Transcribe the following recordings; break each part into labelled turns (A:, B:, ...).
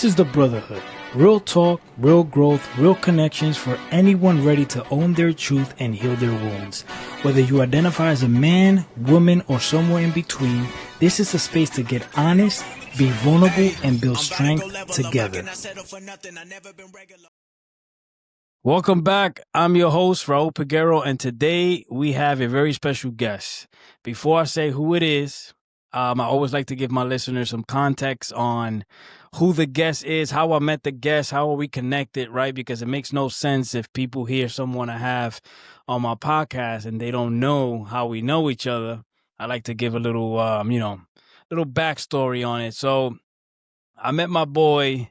A: This is the Brotherhood. Real talk, real growth, real connections for anyone ready to own their truth and heal their wounds. Whether you identify as a man, woman, or somewhere in between, this is a space to get honest, be vulnerable, and build strength together. Welcome back. I'm your host, Raul Peguero, and today we have a very special guest. Before I say who it is, I always like to give my listeners some context on who the guest is, how I met the guest, how are we connected, right? Because it makes no sense if people hear someone I have on my podcast and they don't know how we know each other. I like to give a little, little backstory on it. So I met my boy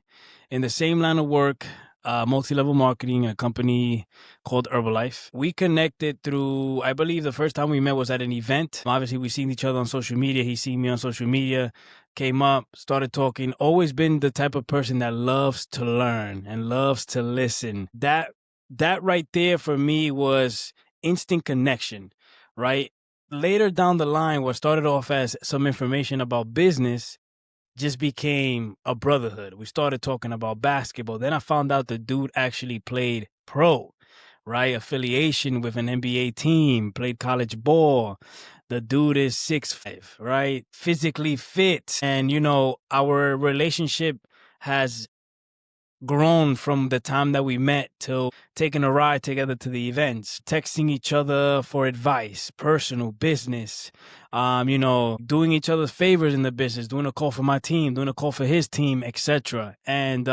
A: in the same line of work, multi-level marketing, a company called Herbalife. We connected through, I believe the first time we met was at an event. Obviously, we've seen each other on social media. He's seen me on social media, came up, started talking. Always been the type of person that loves to learn and loves to listen. That right there for me was instant connection, right? Later down the line, what started off as some information about business just became a brotherhood. We started talking about basketball. Then I found out the dude actually played pro, right? Affiliation with an NBA team, played college ball. The dude is 6'5", right? Physically fit. And, our relationship has grown from the time that we met till taking a ride together to the events, texting each other for advice, personal, business, doing each other's favors in the business, doing a call for my team, doing a call for his team, etc. And,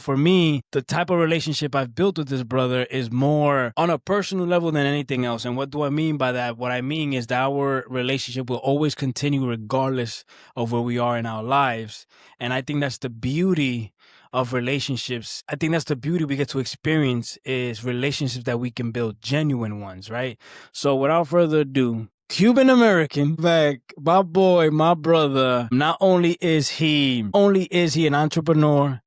A: for me, the type of relationship I've built with this brother is more on a personal level than anything else. And what do I mean by that? What I mean is that our relationship will always continue regardless of where we are in our lives. And I think that's the beauty of relationships. I think that's the beauty we get to experience is relationships that we can build, genuine ones, right? So without further ado, Cuban American, like my boy, my brother, not only is he an entrepreneur,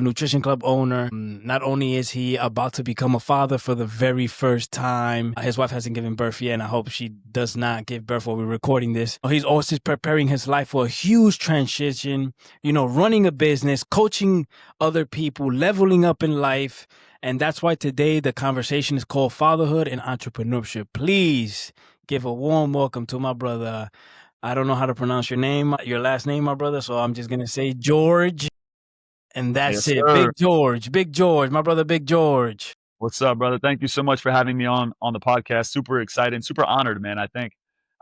A: nutrition club owner. Not only is he about to become a father for the very first time, his wife hasn't given birth yet, and I hope she does not give birth while we're recording this. He's also preparing his life for a huge transition, running a business, coaching other people, leveling up in life. And that's why today the conversation is called Fatherhood and Entrepreneurship. Please give a warm welcome to my brother. I don't know how to pronounce your last name, my brother, so I'm just going to say George. And that's
B: Yes,
A: it.
B: sir.
A: Big George, my brother, Big George.
B: What's up, brother? Thank you so much for having me on the podcast. Super excited, super honored, man. I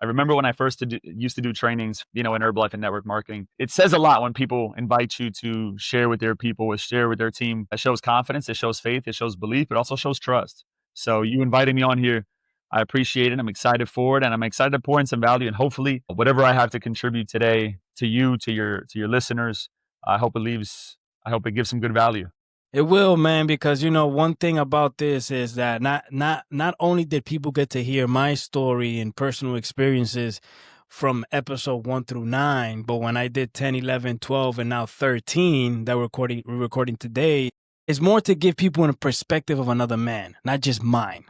B: remember when I first used to do trainings, in Herbalife and network marketing. It says a lot when people invite you to share with their people, share with their team. It shows confidence, it shows faith, it shows belief, but also shows trust. So you inviting me on here, I appreciate it. I'm excited for it, and I'm excited to pour in some value. And hopefully, whatever I have to contribute today to you, to your listeners, I hope it gives some good value.
A: It will, man, because one thing about this is that not only did people get to hear my story and personal experiences from episode 1 through 9, but when I did 10, 11, 12, and now 13 that we're recording today, it's more to give people a perspective of another man, not just mine.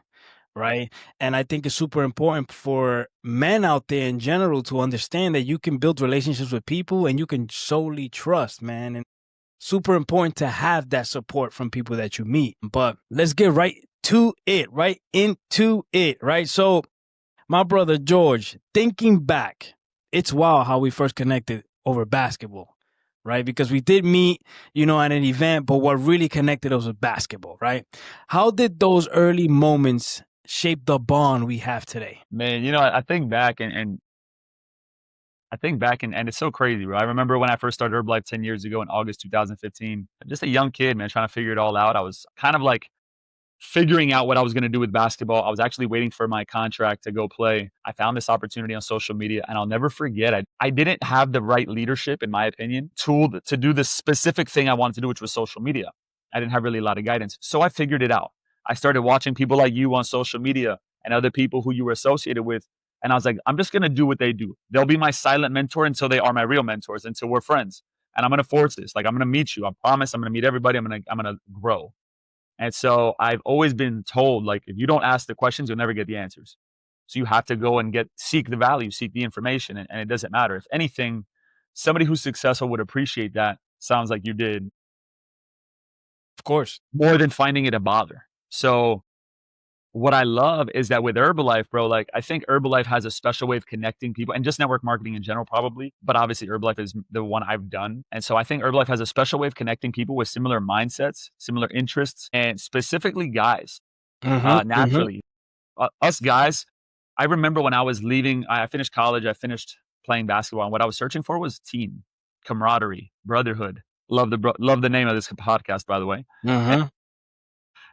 A: Right. And I think it's super important for men out there in general to understand that you can build relationships with people and you can solely trust, man. And super important to have that support from people that you meet. But let's get right into it, right? So my brother George, thinking back, it's wild how we first connected over basketball, right? Because we did meet, at an event, but what really connected us was basketball, right? How did those early moments shape the bond we have today?
B: Man, I think back and it's so crazy, bro. I remember when I first started Herbalife 10 years ago in August 2015. Just a young kid, man, trying to figure it all out. I was kind of like figuring out what I was going to do with basketball. I was actually waiting for my contract to go play. I found this opportunity on social media, and I'll never forget. I didn't have the right leadership, in my opinion, tool to do the specific thing I wanted to do, which was social media. I didn't have really a lot of guidance. So I figured it out. I started watching people like you on social media and other people who you were associated with. And I was like, I'm just going to do what they do. They'll be my silent mentor until they are my real mentors, until we're friends. And I'm going to force this. Like, I'm going to meet you. I promise I'm going to meet everybody. I'm going to grow. And so I've always been told, like, if you don't ask the questions, you'll never get the answers. So you have to go and seek the value, seek the information. And it doesn't matter. If anything, somebody who's successful would appreciate that sounds like you did,
A: Of course.
B: more than finding it a bother. So what I love is that with Herbalife, bro, like I think Herbalife has a special way of connecting people and just network marketing in general, probably. But obviously, Herbalife is the one I've done. And so I think Herbalife has a special way of connecting people with similar mindsets, similar interests, and specifically guys,
A: Mm-hmm. Mm-hmm.
B: naturally. Us guys, I remember when I was leaving, I finished college, I finished playing basketball, and what I was searching for was team, camaraderie, brotherhood. Love the name of this podcast, by the way.
A: Mm-hmm.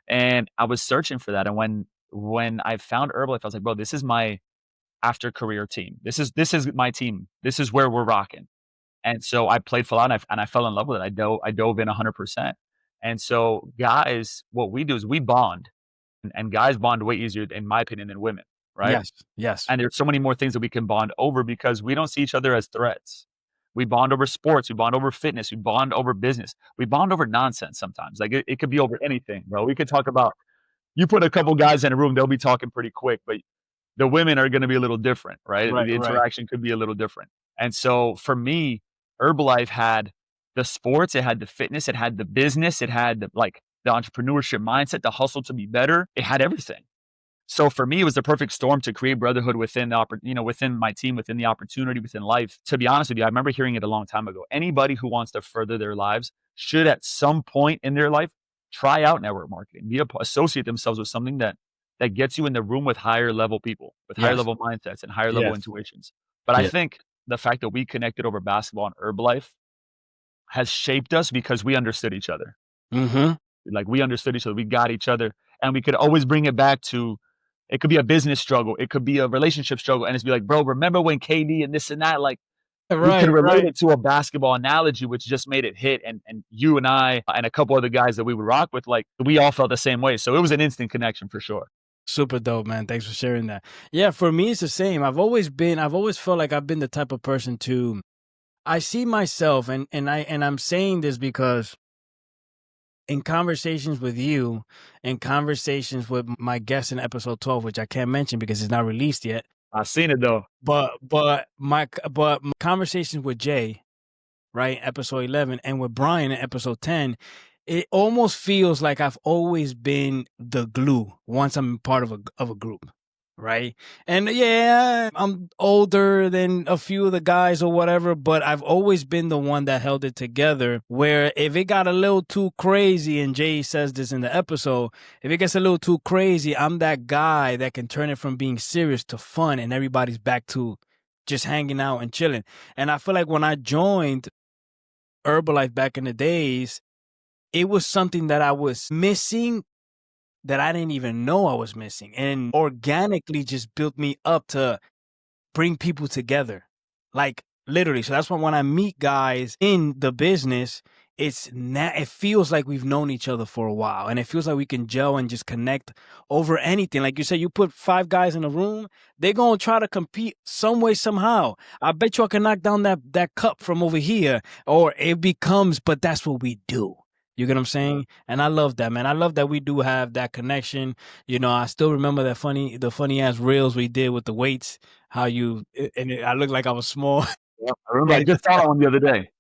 B: And I was searching for that. And when I found Herbalife, I was like, bro, this is my after career team. This is my team. This is where we're rocking. And so I played full out and I fell in love with it. I dove in 100%. And so guys, what we do is we bond, and guys bond way easier, in my opinion, than women, right?
A: Yes. Yes.
B: And there's so many more things that we can bond over because we don't see each other as threats. We bond over sports, we bond over fitness, we bond over business, we bond over nonsense sometimes. Like it could be over anything, bro. We could talk about, you put a couple guys in a room, they'll be talking pretty quick, but the women are gonna be a little different, right?
A: Right.
B: The
A: Right.
B: interaction could be a little different. And so for me, Herbalife had the sports, it had the fitness, it had the business, it had the entrepreneurship mindset, the hustle to be better. It had everything. So for me, it was the perfect storm to create brotherhood within within my team, within the opportunity, within life. To be honest with you, I remember hearing it a long time ago. Anybody who wants to further their lives should, at some point in their life, try out network marketing, associate themselves with something that gets you in the room with higher level people, with higher
A: Yes.
B: level mindsets and higher level
A: Yes.
B: intuitions. But I
A: Yes.
B: think the fact that we connected over basketball and Herbalife has shaped us because we understood each other.
A: Mm-hmm.
B: Like, we understood each other, we got each other, and we could always bring it back to, it could be a business struggle, it could be a relationship struggle, and it's be like, "Bro, remember when KD and this and that?" Like, we could
A: Right.
B: relate
A: Right.
B: it to a basketball analogy, which just made it hit, and you and I, and a couple other guys that we would rock with, like, we all felt the same way, so it was an instant connection for sure.
A: Super dope, man. Thanks for sharing that. Yeah, for me, it's the same. I've always felt like I've been the type of person to, I see myself, and I'm saying this because in conversations with you and conversations with my guest in episode 12, which I can't mention because it's not released yet,
B: I seen it though.
A: but my conversations with Jay, right, episode 11, and with Brian in episode 10, it almost feels like I've always been the glue once I'm part of a group, right? And yeah, I'm older than a few of the guys or whatever, but I've always been the one that held it together. Where if it got a little too crazy, and Jay says this in the episode, if it gets a little too crazy, I'm that guy that can turn it from being serious to fun, and everybody's back to just hanging out and chilling. And I feel like when I joined Herbalife back in the days, it was something that I was missing that I didn't even know I was missing, and organically just built me up to bring people together. Like literally. So that's why when I meet guys in the business, it feels like we've known each other for a while, and it feels like we can gel and just connect over anything. Like you said, you put 5 guys in a room, they're gonna try to compete some way, somehow. I bet you I can knock down that cup from over here, or it becomes, but that's what we do. You get what I'm saying? And I love that, man. I love that we do have that connection. I still remember the funny ass reels we did with the weights. How I looked like I was small.
B: Yep, I remember I just saw that one the other day.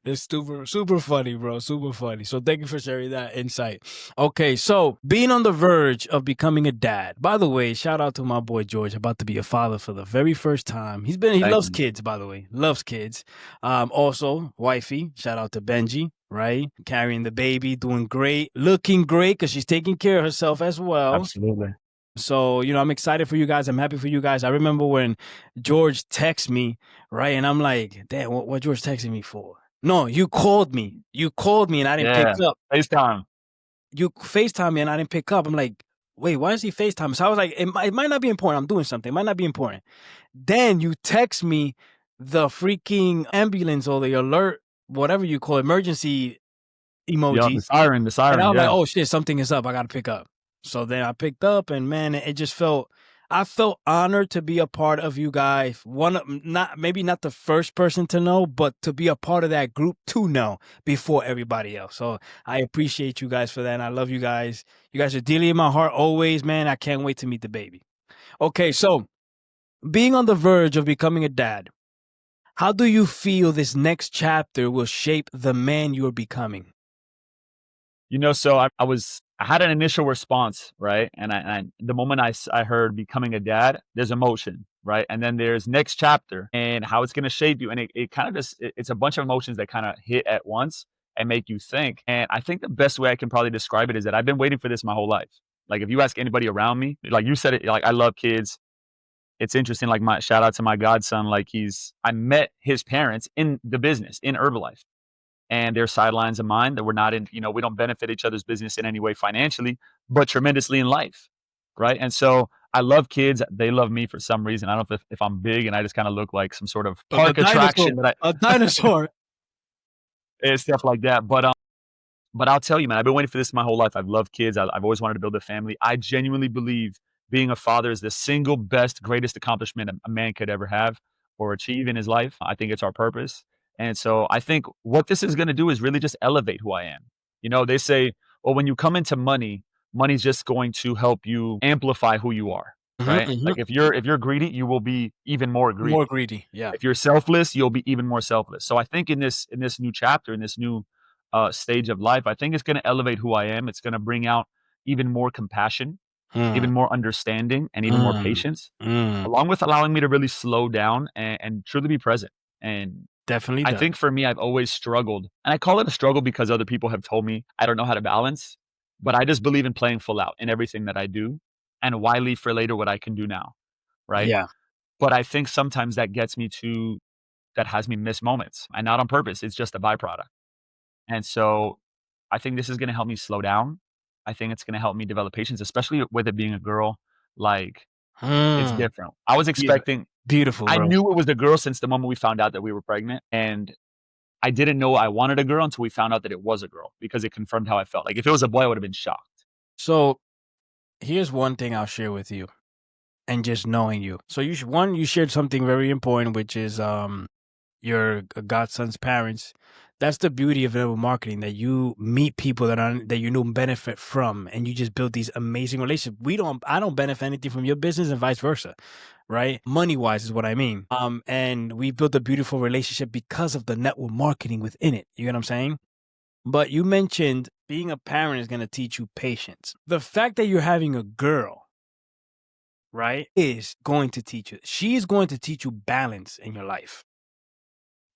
A: It's super, super funny, bro. Super funny. So thank you for sharing that insight. Okay, so being on the verge of becoming a dad. By the way, shout out to my boy George, about to be a father for the very first time. He
B: Thank
A: loves
B: you.
A: kids, by the way. Loves kids. Also, wifey, shout out to Benji, right? Carrying the baby, doing great, looking great because she's taking care of herself as well.
B: Absolutely.
A: So, I'm excited for you guys. I'm happy for you guys. I remember when George texted me, right? And I'm like, damn, what George texting me for? No, you called me. You called me and I didn't pick up.
B: FaceTime.
A: You FaceTime me and I didn't pick up. I'm like, wait, why is he FaceTime? So I was like, it might not be important. I'm doing something. It might not be important. Then you text me the freaking ambulance or the alert, whatever you call it, emergency
B: Yeah,
A: emoji.
B: the siren,
A: And I was like,
B: yeah.
A: oh shit, something is up. I got to pick up. So then I picked up, and man, it just I felt honored to be a part of you guys. Maybe not the first person to know, but to be a part of that group to know before everybody else. So I appreciate you guys for that. And I love you guys. You guys are dearly in my heart always, man. I can't wait to meet the baby. Okay. So being on the verge of becoming a dad, How do you feel this next chapter will shape the man you're becoming?
B: So I had an initial response, right? And the moment I heard becoming a dad, there's emotion, right? And then there's next chapter and how it's gonna shape you. And it kind of it's a bunch of emotions that kind of hit at once and make you think. And I think the best way I can probably describe it is that I've been waiting for this my whole life. Like if you ask anybody around me, like you said it, like I love kids. It's interesting, like my shout out to my godson, like I met his parents in the business in Herbalife and their sidelines of mine that we're not in, we don't benefit each other's business in any way financially, but tremendously in life. Right. And so I love kids. They love me for some reason. I don't know if I'm big and I just kind of look like some sort of
A: Like a
B: park
A: dinosaur.
B: attraction that
A: A dinosaur.
B: and stuff like that. But I'll tell you, man, I've been waiting for this my whole life. I've loved kids. I've always wanted to build a family. I genuinely believe being a father is the single best, greatest accomplishment a man could ever have or achieve in his life. I think it's our purpose. And so I think what this is going to do is really just elevate who I am. They say, well, when you come into money, money's just going to help you amplify who you are,
A: Mhm,
B: right?
A: mhm.
B: Like if you're greedy, you will be even more
A: More
B: greedy.
A: greedy. Yeah.
B: If you're selfless, you'll be even more selfless. So I think in this new chapter, in this new stage of life, I think it's going to elevate who I am. It's going to bring out even more compassion,
A: Mm,
B: even more understanding, and even more
A: mm,
B: patience,
A: mm.
B: along with allowing me to really slow down and truly be present. And
A: Definitely
B: I
A: does.
B: think for me, I've always struggled, and I call it a struggle because other people have told me I don't know how to balance, but I just believe in playing full out in everything that I do, and why leave for later what I can do now, right?
A: Yeah.
B: But I think sometimes that has me miss moments, and not on purpose. It's just a byproduct. And so I think this is gonna help me slow down. I think it's gonna help me develop patience, especially with it being a girl. Like, it's
A: Mm.
B: different. I was
A: Beauti
B: expecting
A: beautiful,
B: I
A: bro.
B: knew it was a girl since the moment we found out that we were pregnant, and I didn't know I wanted a girl until we found out that it was a girl because it confirmed how I felt. Like, if it was a boy, I would have been shocked.
A: So, here's one thing I'll share with you and just knowing you. So you shared something very important, which is, your godson's parents. That's the beauty of network marketing, that you meet people that you know benefit from, and you just build these amazing relationships. I don't benefit anything from your business and vice versa, right? Money wise is what I mean. And we built a beautiful relationship because of the network marketing within it. You get what I'm saying? But you mentioned being a parent is going to teach you patience. The fact that you're having a girl, right, is going to teach you. She is going to teach you balance in your life,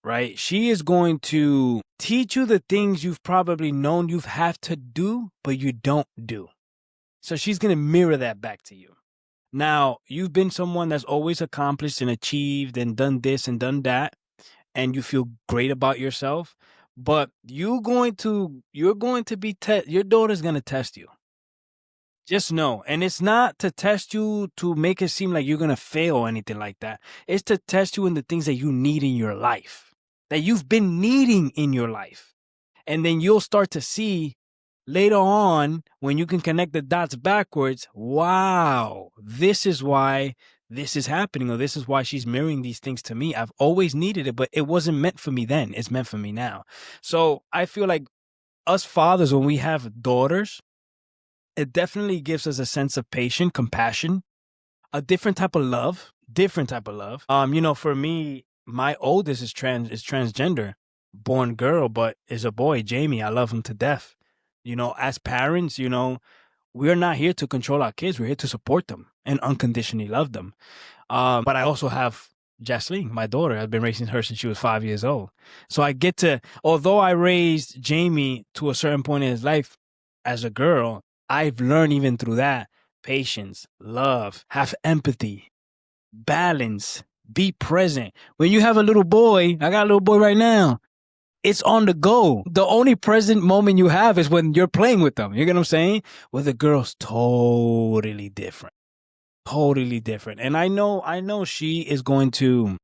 A: right? She is going to teach you the things you've probably known you have to do, but you don't do. So she's going to mirror that back to you. Now, you've been someone that's always accomplished and achieved and done this and done that, and you feel great about yourself, but you're going to be your daughter's going to test you. Just know, and it's not to test you to make it seem like you're going to fail or anything like that. It's to test you in the things that you need in your life, that you've been needing in your life. And then you'll start to see later on, when you can connect the dots backwards, wow, this is why this is happening, or this is why she's mirroring these things to me. I've always needed it, but it wasn't meant for me then. It's meant for me now. So I feel like us fathers, when we have daughters, it definitely gives us a sense of patience, compassion, a different type of love, different type of love. For me, my oldest is transgender, born girl, but is a boy, Jamie. I love him to death. As parents, we're not here to control our kids. We're here to support them and unconditionally love them. But I also have Jasleen, my daughter. I've been raising her since she was 5 years old. So I get to, although I raised Jamie to a certain point in his life as a girl, I've learned even through that patience, love, have empathy, balance, be present. When you have a little boy, I got a little boy right now. It's on the go. The only present moment you have is when you're playing with them. You get what I'm saying? With a girl's totally different. Totally different. And I know she is going to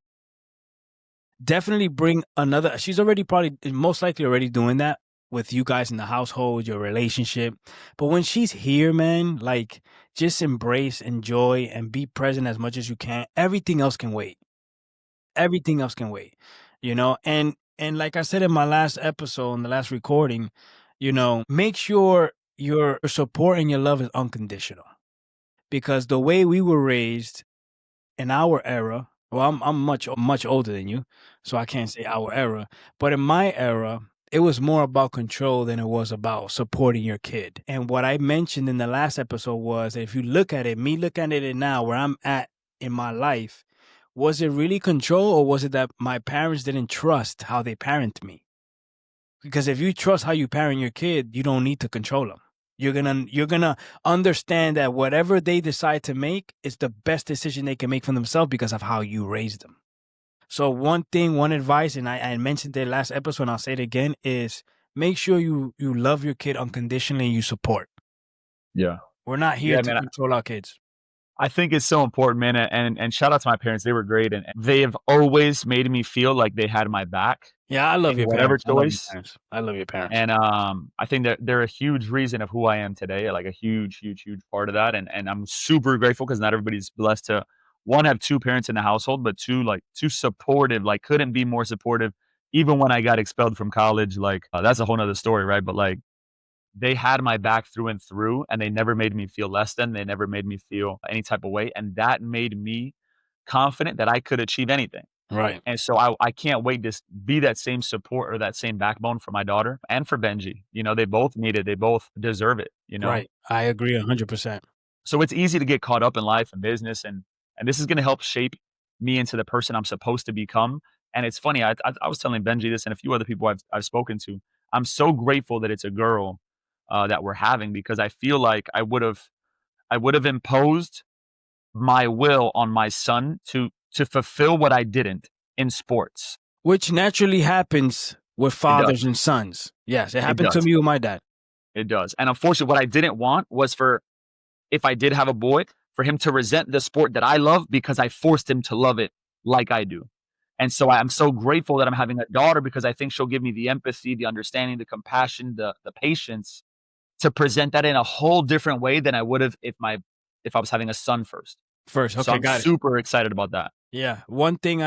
A: definitely bring another. She's already probably most likely already doing that with you guys in the household, your relationship. But when she's here, man, like, just embrace, enjoy, and be present as much as you can. Everything else can wait. Everything else can wait. And like I said in my last episode, in the last recording, make sure your support and your love is unconditional. Because the way we were raised in our era, well, I'm much older than you, So I can't say our era. But in my era, it was more about control than it was about supporting your kid. And what I mentioned in the last episode was, if you look at it, me looking at it now, where I'm at in my life, was it really control, or was it that my parents didn't trust how they parent me? Because if you trust how you parent your kid, you don't need to control them. You're gonna understand that whatever they decide to make is the best decision they can make for themselves because of how you raised them. So one thing, one advice, and I mentioned it last episode, and I'll say it again, is make sure you love your kid unconditionally and you support.
B: Yeah.
A: We're not here
B: Yeah,
A: to
B: man.
A: control our kids.
B: I think it's so important, man. And shout out to my parents. They were great. And they have always made me feel like they had my back
A: Yeah, I love
B: in
A: your
B: whatever
A: parents. I love your
B: choice.
A: parents. I love your parents.
B: And I think that they're a huge reason of who I am today, like a huge, huge, huge part of that. And I'm super grateful because not everybody's blessed to one, have two parents in the household, but two, like two supportive, like couldn't be more supportive. Even when I got expelled from college, like that's a whole nother story, right? But like they had my back through and through, and they never made me feel less than. They never made me feel any type of way. And that made me confident that I could achieve anything.
A: Right.
B: And so I can't wait to be that same support or that same backbone for my daughter and for Benji. You know, they both need it. They both deserve it, you know?
A: Right. I agree 100%.
B: So it's easy to get caught up in life and business, and this is gonna help shape me into the person I'm supposed to become. And it's funny, I was telling Benji this and a few other people I've spoken to. I'm so grateful that it's a girl, that we're having, because I feel like I would have imposed my will on my son to fulfill what I didn't in sports.
A: Which naturally happens with
B: It does.
A: fathers and sons. Yes, it
B: It
A: happened to
B: does.
A: me with my dad.
B: It does. And unfortunately, what I didn't want was for, if I did have a boy, for him to resent the sport that I love because I forced him to love it like I do. And so I'm so grateful that I'm having a daughter, because I think she'll give me the empathy, the understanding, the compassion, the patience to present that in a whole different way than I would have if I was having a son first.
A: First,
B: So
A: okay,
B: I'm
A: got it.
B: super excited about that.
A: Yeah. One thing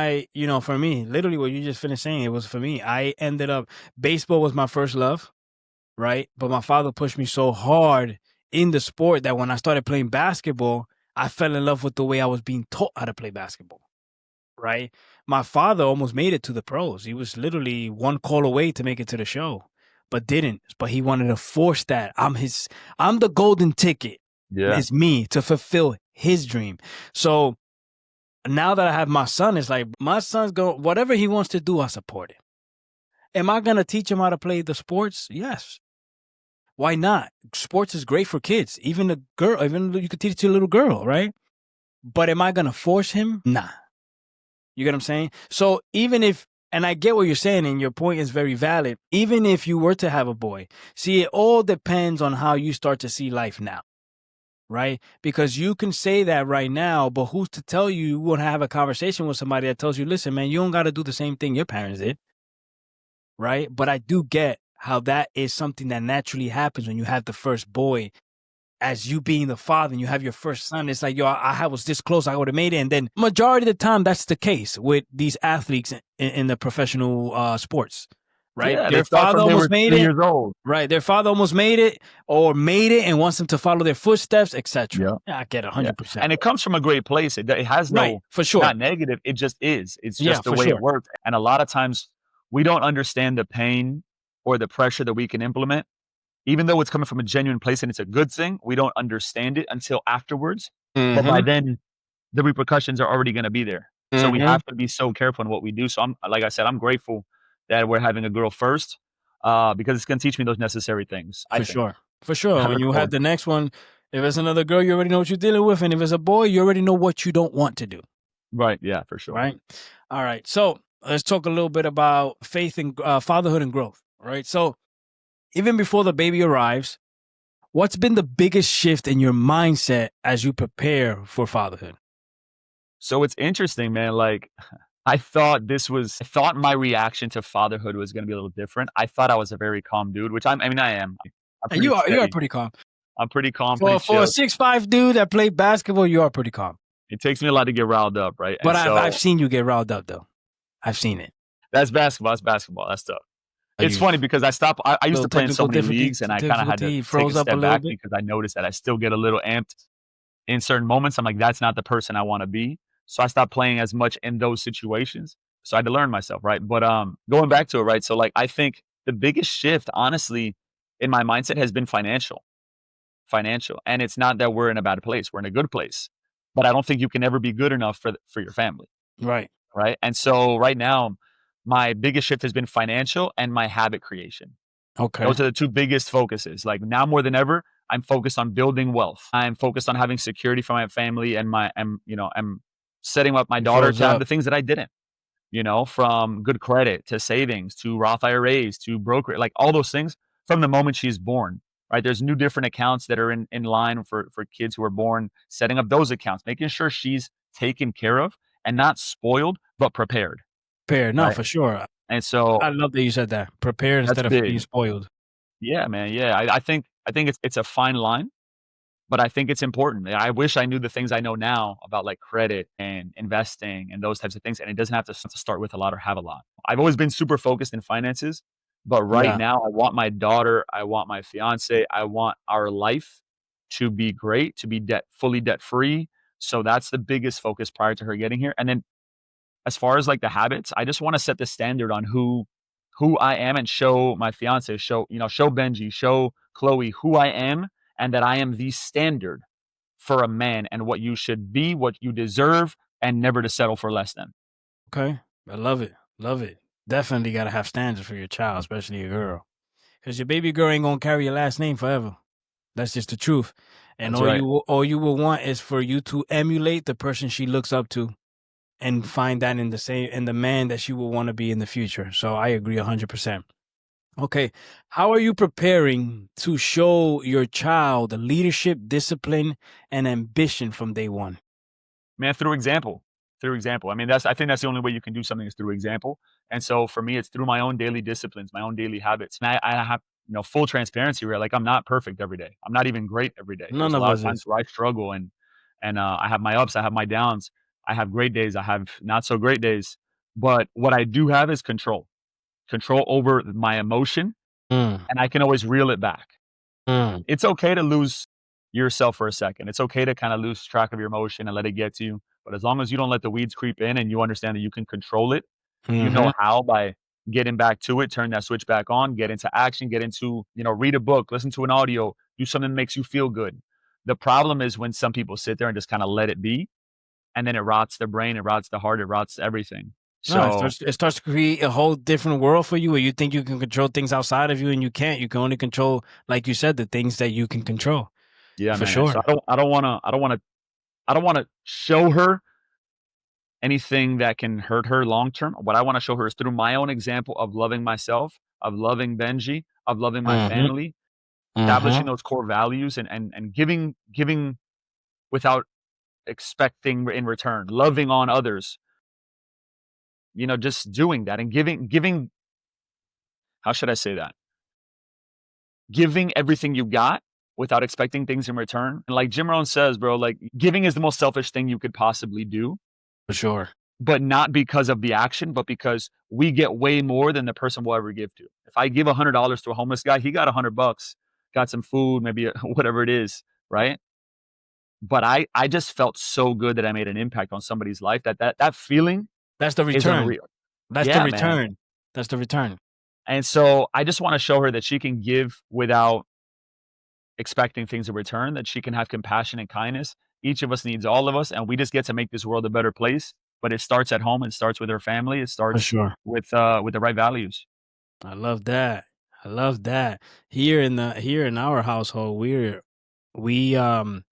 A: for me, literally what you just finished saying, it was for me. I ended up, baseball was my first love, right? But my father pushed me so hard in the sport that when I started playing basketball, I fell in love with the way I was being taught how to play basketball, right? My father almost made it to the pros. He was literally one call away to make it to the show, but didn't. But he wanted to force that. I'm the golden ticket.
B: Yeah.
A: It's me to fulfill his dream. So now that I have my son, it's like my son's going, whatever he wants to do, I support it. Am I going to teach him how to play the sports? Yes. Why not? Sports is great for kids. Even a girl, even you could teach it to a little girl, right? But am I going to force him? Nah. You get what I'm saying? So even if, and I get what you're saying, and your point is very valid, even if you were to have a boy, see, it all depends on how you start to see life now. Right? Because you can say that right now, but who's to tell you won't have a conversation with somebody that tells you, listen, man, you don't got to do the same thing your parents did. Right? But I do get how that is something that naturally happens when you have the first boy. As you being the father and you have your first son, it's like, yo, I was this close, I would have made it. And then majority of the time, that's the case with these athletes in the professional sports. Right?
B: Yeah,
A: Their
B: they start
A: father
B: from they
A: almost
B: were
A: made
B: 3
A: it.
B: years old.
A: Right. Their father almost made it or made it and wants them to follow their footsteps, etc.
B: Yeah.
A: Yeah, I get it
B: Yeah.
A: 100%.
B: And it comes from a great place. It has
A: Right,
B: no,
A: for sure.
B: not negative. It just is. It's
A: Yeah,
B: just the
A: for
B: way
A: sure.
B: it works. And a lot of times we don't understand the pain or the pressure that we can implement. Even though it's coming from a genuine place and it's a good thing, we don't understand it until afterwards. But by then, the repercussions are already going to be there. So we have to be so careful in what we do. So like I said, I'm grateful that we're having a girl first, because it's going to teach me those necessary things. I think.
A: Sure. For sure.
B: I
A: When
B: look
A: you have
B: forward.
A: the next one, if it's another girl, you already know what you're dealing with. And if it's a boy, you already know what you don't want to do.
B: Right. Yeah, for sure.
A: Right. All right. So let's talk a little bit about faith and fatherhood and growth. Right. So even before the baby arrives, what's been the biggest shift in your mindset as you prepare for fatherhood?
B: So it's interesting, man. Like, I thought my reaction to fatherhood was gonna be a little different. I thought I was a very calm dude, which I mean, I am. I'm
A: And
B: pretty
A: you are
B: steady.
A: pretty calm.
B: I'm pretty calm,
A: For
B: pretty
A: a
B: chill.
A: 6'5" dude that played basketball, you are pretty calm.
B: It takes me a lot to get riled up, right?
A: But
B: And
A: I've
B: so
A: seen you get riled up though. I've seen it.
B: that's basketball. That's basketball. That's tough. It's
A: You
B: funny because I used
A: little
B: to play in so
A: technical
B: many leagues, and I kinda had to
A: difficulty
B: take a
A: froze up a
B: step
A: little
B: back
A: bit.
B: because I noticed that I still get a little amped in certain moments. I'm like, "That's not the person I wanna be." So I stopped playing as much in those situations. So I had to learn myself, right? But going back to it, right? So like I think the biggest shift, honestly, in my mindset has been financial. And it's not that we're in a bad place. We're in a good place. But I don't think you can ever be good enough for your family,
A: Right.
B: right? And so right now, my biggest shift has been financial and my habit creation.
A: Okay.
B: Those are the two biggest focuses. Like now more than ever, I'm focused on building wealth. I'm focused on having security for my family and I'm setting up my
A: It
B: daughter
A: flows
B: to have
A: up.
B: the things that I didn't, from good credit to savings to Roth IRAs to broker, like all those things from the moment she's born, right? There's new different accounts that are in line for kids who are born, setting up those accounts, making sure she's taken care of and not spoiled, but prepared,
A: Prepare. No,
B: right?
A: for sure.
B: And so
A: I love that you said that. Prepare
B: that's
A: instead of being
B: big.
A: spoiled.
B: Yeah, man. Yeah. I think it's a fine line, but I think it's important. I wish I knew the things I know now about like credit and investing and those types of things. And it doesn't have to start with a lot or have a lot. I've always been super focused in finances, but right
A: Yeah.
B: now I want my daughter, I want my fiance, I want our life to be great, to be fully debt free. So that's the biggest focus prior to her getting here. And then as far as like the habits, I just want to set the standard on who I am and show my fiance, show Benji, show Chloe who I am and that I am the standard for a man and what you should be, what you deserve, and never to settle for less than.
A: Okay. I love it. Love it. Definitely got to have standards for your child, especially a girl. Because your baby girl ain't going to carry your last name forever. That's just the truth. And
B: That's right.
A: all you will want is for you to emulate the person she looks up to and find that in the man that she will want to be in the future. So I agree 100%. Okay. How are you preparing to show your child leadership, discipline, and ambition from day one?
B: Man, through example. Through example. I mean, I think that's the only way you can do something is through example. And so for me, it's through my own daily disciplines, my own daily habits. And I have, full transparency where like I'm not perfect every day. I'm not even great every day.
A: None
B: There's a
A: of
B: lot of
A: us
B: times
A: is.
B: where I struggle and I have my ups, I have my downs. I have great days, I have not so great days. But what I do have is control over my emotion,
A: Mm,
B: and I can always reel it back.
A: mm,
B: It's okay to lose yourself for a second. It's okay to kind of lose track of your emotion and let it get to you. But as long as you don't let the weeds creep in and you understand that you can control it, you
A: mm-hmm.
B: know how by getting back to it, turn that switch back on, get into action, read a book, listen to an audio, do something that makes you feel good. The problem is when some people sit there and just kind of let it be, and then it rots their brain, it rots the heart, it rots everything.
A: No,
B: So,
A: it starts to create a whole different world for you where you think you can control things outside of you and you can't. You can only control, like you said, the things that you can control.
B: yeah,
A: For
B: man. So
A: sure.
B: I don't want to show her anything that can hurt her long term. What I want to show her is through my own example of loving myself, of loving Benji, of loving my
A: Mm-hmm.
B: family, establishing
A: Mm-hmm.
B: those core values and giving without expecting in return, loving on others, just doing that and giving how should I say that? Giving everything you got without expecting things in return. And like Jim Rohn says, bro, like giving is the most selfish thing you could possibly do,
A: For sure.
B: but not because of the action, but because we get way more than the person will ever give to. If I give $100 to a homeless guy, he got $100, got some food, maybe whatever it is, right? But I just felt so good that I made an impact on somebody's life that feeling
A: That's the
B: is
A: return.
B: unreal.
A: That's the
B: Yeah, man.
A: return. That's the return.
B: And so I just want to show her that she can give without expecting things in return, that she can have compassion and kindness. Each of us needs all of us, and we just get to make this world a better place. But it starts at home. It starts with her family. It
A: For
B: starts
A: sure.
B: with the right values.
A: I love that. I love that. Here in our household, we um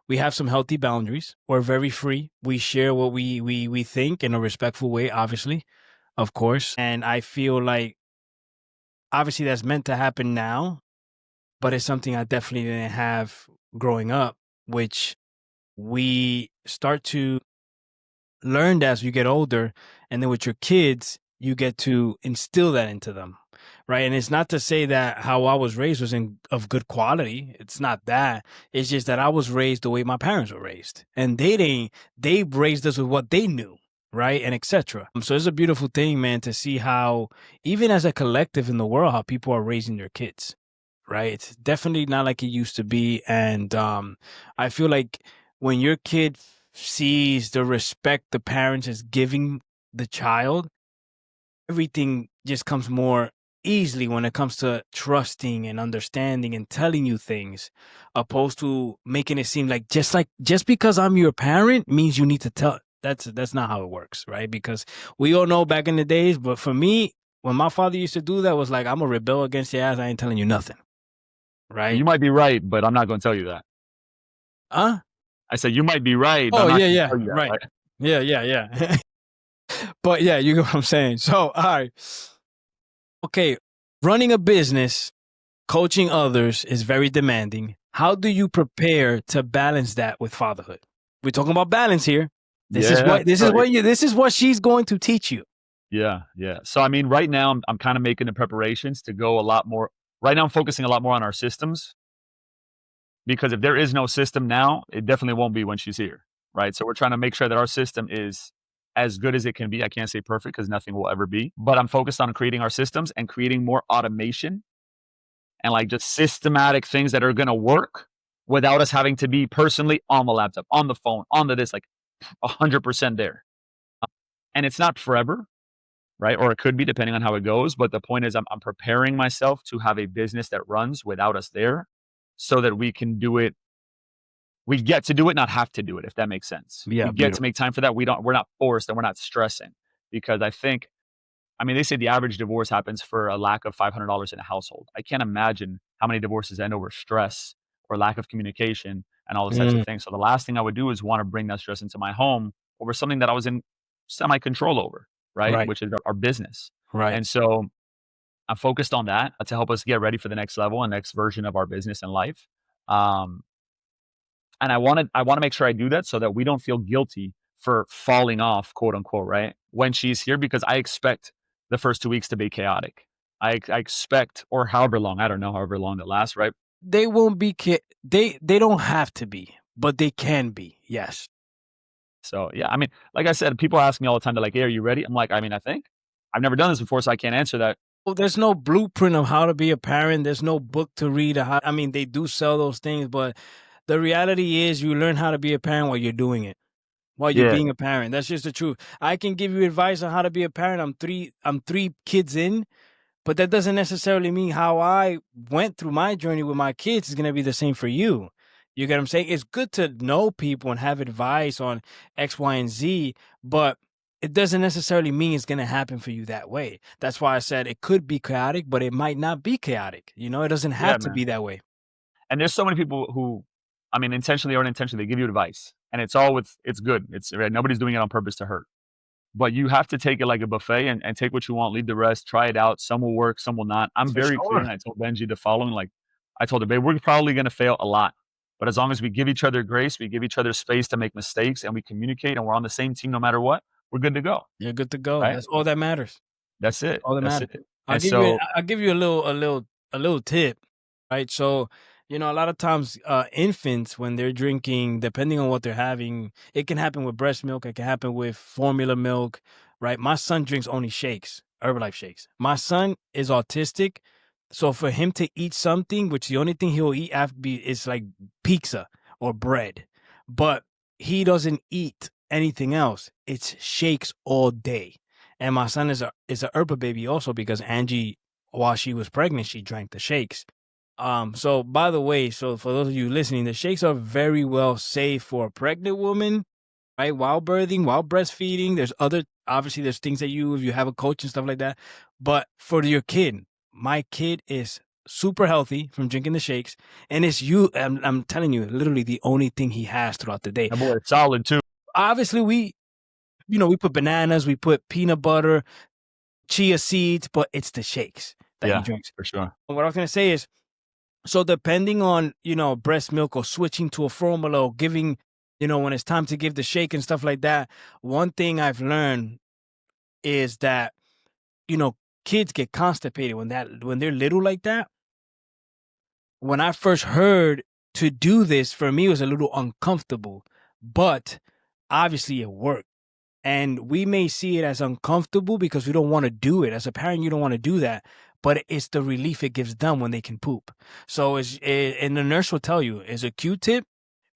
A: we have some healthy boundaries. We're very free. We share what we think in a respectful way, obviously, of course. And I feel like obviously that's meant to happen now, but it's something I definitely didn't have growing up, which we start to learn as you get older. And then with your kids, you get to instill that into them. Right. And it's not to say that how I was raised was of good quality. It's not that. It's just that I was raised the way my parents were raised. And they raised us with what they knew. Right. And etc. So it's a beautiful thing, man, to see how, even as a collective in the world, how people are raising their kids. Right. It's definitely not like it used to be. And I feel like when your kid sees the respect the parents is giving the child, everything just comes more easily when it comes to trusting and understanding and telling you things, opposed to making it seem like just because I'm your parent means you need to tell. That's not how it works, right? Because we all know back in the days, but for me, when my father used to do that, was like, I'm gonna rebel against your ass. I ain't telling you nothing, right?
B: You might be right, but I'm not gonna tell you that.
A: Huh?
B: I said, "You might be right, but
A: Oh
B: I'm not
A: yeah,
B: gonna
A: yeah,
B: tell you that,"
A: right.
B: right?
A: Yeah, yeah, yeah. But yeah, you get what I'm saying. So, all right. Okay, running a business, coaching others is very demanding. How do you prepare to balance that with fatherhood? We're talking about balance here.
B: Yeah. So
A: This is what she's going to teach you.
B: yeah, yeah. So, I mean, right now, I'm kinda making the preparations to go a lot more right now, I'm focusing a lot more on our systems, because if there is no system now, it definitely won't be when she's here, right? So we're trying to make sure that our system is as good as it can be. I can't say perfect because nothing will ever be, but I'm focused on creating our systems and creating more automation and, like, just systematic things that are gonna work without us having to be personally on the laptop, on the phone, on the this, like, 100% there. And it's not forever, right? Or it could be depending on how it goes. But the point is, I'm preparing myself to have a business that runs without us there so that we can do it. We get to do it, not have to do it, if that makes sense.
A: Yeah,
B: We get
A: beautiful.
B: to make time for that. We're not forced and we're not stressing because I mean, they say the average divorce happens for a lack of $500 in a household. I can't imagine how many divorces end over stress or lack of communication and all those types
A: Mm,
B: of things. So the last thing I would do is want to bring that stress into my home over something that I was in semi control over, right?
A: right,
B: Which is our business.
A: right.
B: And so I'm focused on that to help us get ready for the next level and next version of our business and life. Um, and I wanna make sure I do that so that we don't feel guilty for falling off, quote unquote, right? When she's here, because I expect the first 2 weeks to be chaotic. I expect, or however long, I don't know, however long it lasts, right?
A: They won't be they don't have to be, but they can be. Yes.
B: So, yeah, I mean, like I said, people ask me all the time, they're like, "Hey, are you ready?" I'm like, "I mean, I think. I've never done this before, so I can't answer that."
A: Well, there's no blueprint of how to be a parent. There's no book to read. I mean, they do sell those things, but the reality is you learn how to be a parent while you're doing it, while you're
B: Yeah,
A: being a parent. That's just the truth. I can give you advice on how to be a parent. I'm three kids in, but that doesn't necessarily mean how I went through my journey with my kids is going to be the same for you. You get what I'm saying? It's good to know people and have advice on X, Y, and Z, but it doesn't necessarily mean it's going to happen for you that way. That's why I said it could be chaotic, but it might not be chaotic. It doesn't
B: yeah,
A: have to
B: man.
A: be that way.
B: And there's so many people who, I mean, intentionally or unintentionally, they give you advice, and it's good. It's right, nobody's doing it on purpose to hurt. But you have to take it like a buffet and take what you want, leave the rest, try it out. Some will work, some will not. I'm
A: For
B: very clear,
A: sure.
B: and I told Benji the following, like, I told her, "Babe, we're probably gonna fail a lot, but as long as we give each other grace, we give each other space to make mistakes, and we communicate, and we're on the same team no matter what, we're good to go."
A: You're good to go.
B: Right?
A: That's all that matters.
B: That's
A: That's
B: it.
A: all that
B: That's
A: matters.
B: it.
A: I'll
B: And
A: give you
B: so
A: I'll give you a little tip, right? So, a lot of times infants when they're drinking, depending on what they're having, it can happen with breast milk, it can happen with formula milk, right? My son drinks only shakes, Herbalife shakes. My son is autistic, so for him to eat something, which the only thing he'll eat after is like pizza or bread, but he doesn't eat anything else. It's shakes all day. And my son is a herba baby also because Angie, while she was pregnant, she drank the shakes. So by the way, so for those of you listening, the shakes are very well safe for a pregnant woman, right? While birthing, while breastfeeding. Obviously there's things that if you have a coach and stuff like that. But for your kid, my kid is super healthy from drinking the shakes. And I'm telling you, literally the only thing he has throughout the day.
B: my boy is solid too.
A: Obviously we put bananas, we put peanut butter, chia seeds, but it's the shakes that he
B: Yeah,
A: drinks.
B: for sure.
A: What I was gonna say is, so depending on breast milk or switching to a formula or giving, when it's time to give the shake and stuff like that, one thing I've learned is that kids get constipated when they're little like that. When I first heard to do this, for me it was a little uncomfortable, but obviously it worked. And we may see it as uncomfortable because we don't want to do it. As a parent, you don't want to do that. But it's the relief it gives them when they can poop. So, and the nurse will tell you, is a Q-tip,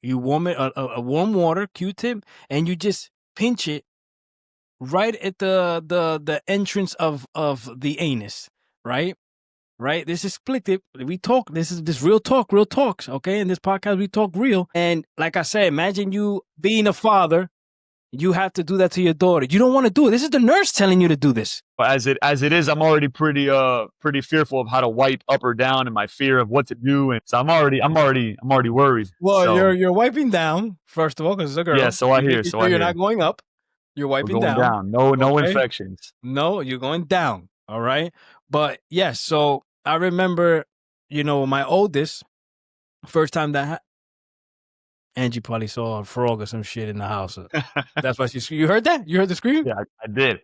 A: you warm it, a warm water Q-tip, and you just pinch it right at the entrance of the anus, right? Right? This is split tip. We talk. This is this real talks. Okay, in this podcast we talk real. And like I said, imagine you being a father. You have to do that to your daughter. You don't want to do it. This is the nurse telling you to do this.
B: But as it is, I'm already pretty fearful of how to wipe up or down, and my fear of what to do, and so I'm already worried.
A: Well,
B: So
A: you're wiping down first of all because it's a girl.
B: yeah, so I
A: You're
B: hear,
A: making
B: so
A: sure
B: I
A: you're
B: hear.
A: not going up. You're
B: We're
A: wiping
B: going
A: down.
B: down. No
A: Okay.
B: infections.
A: No, you're going down. All right. But yes, so I remember, my oldest first time that Angie probably saw a frog or some shit in the house. That's why you heard that? You heard the scream?
B: Yeah, I did.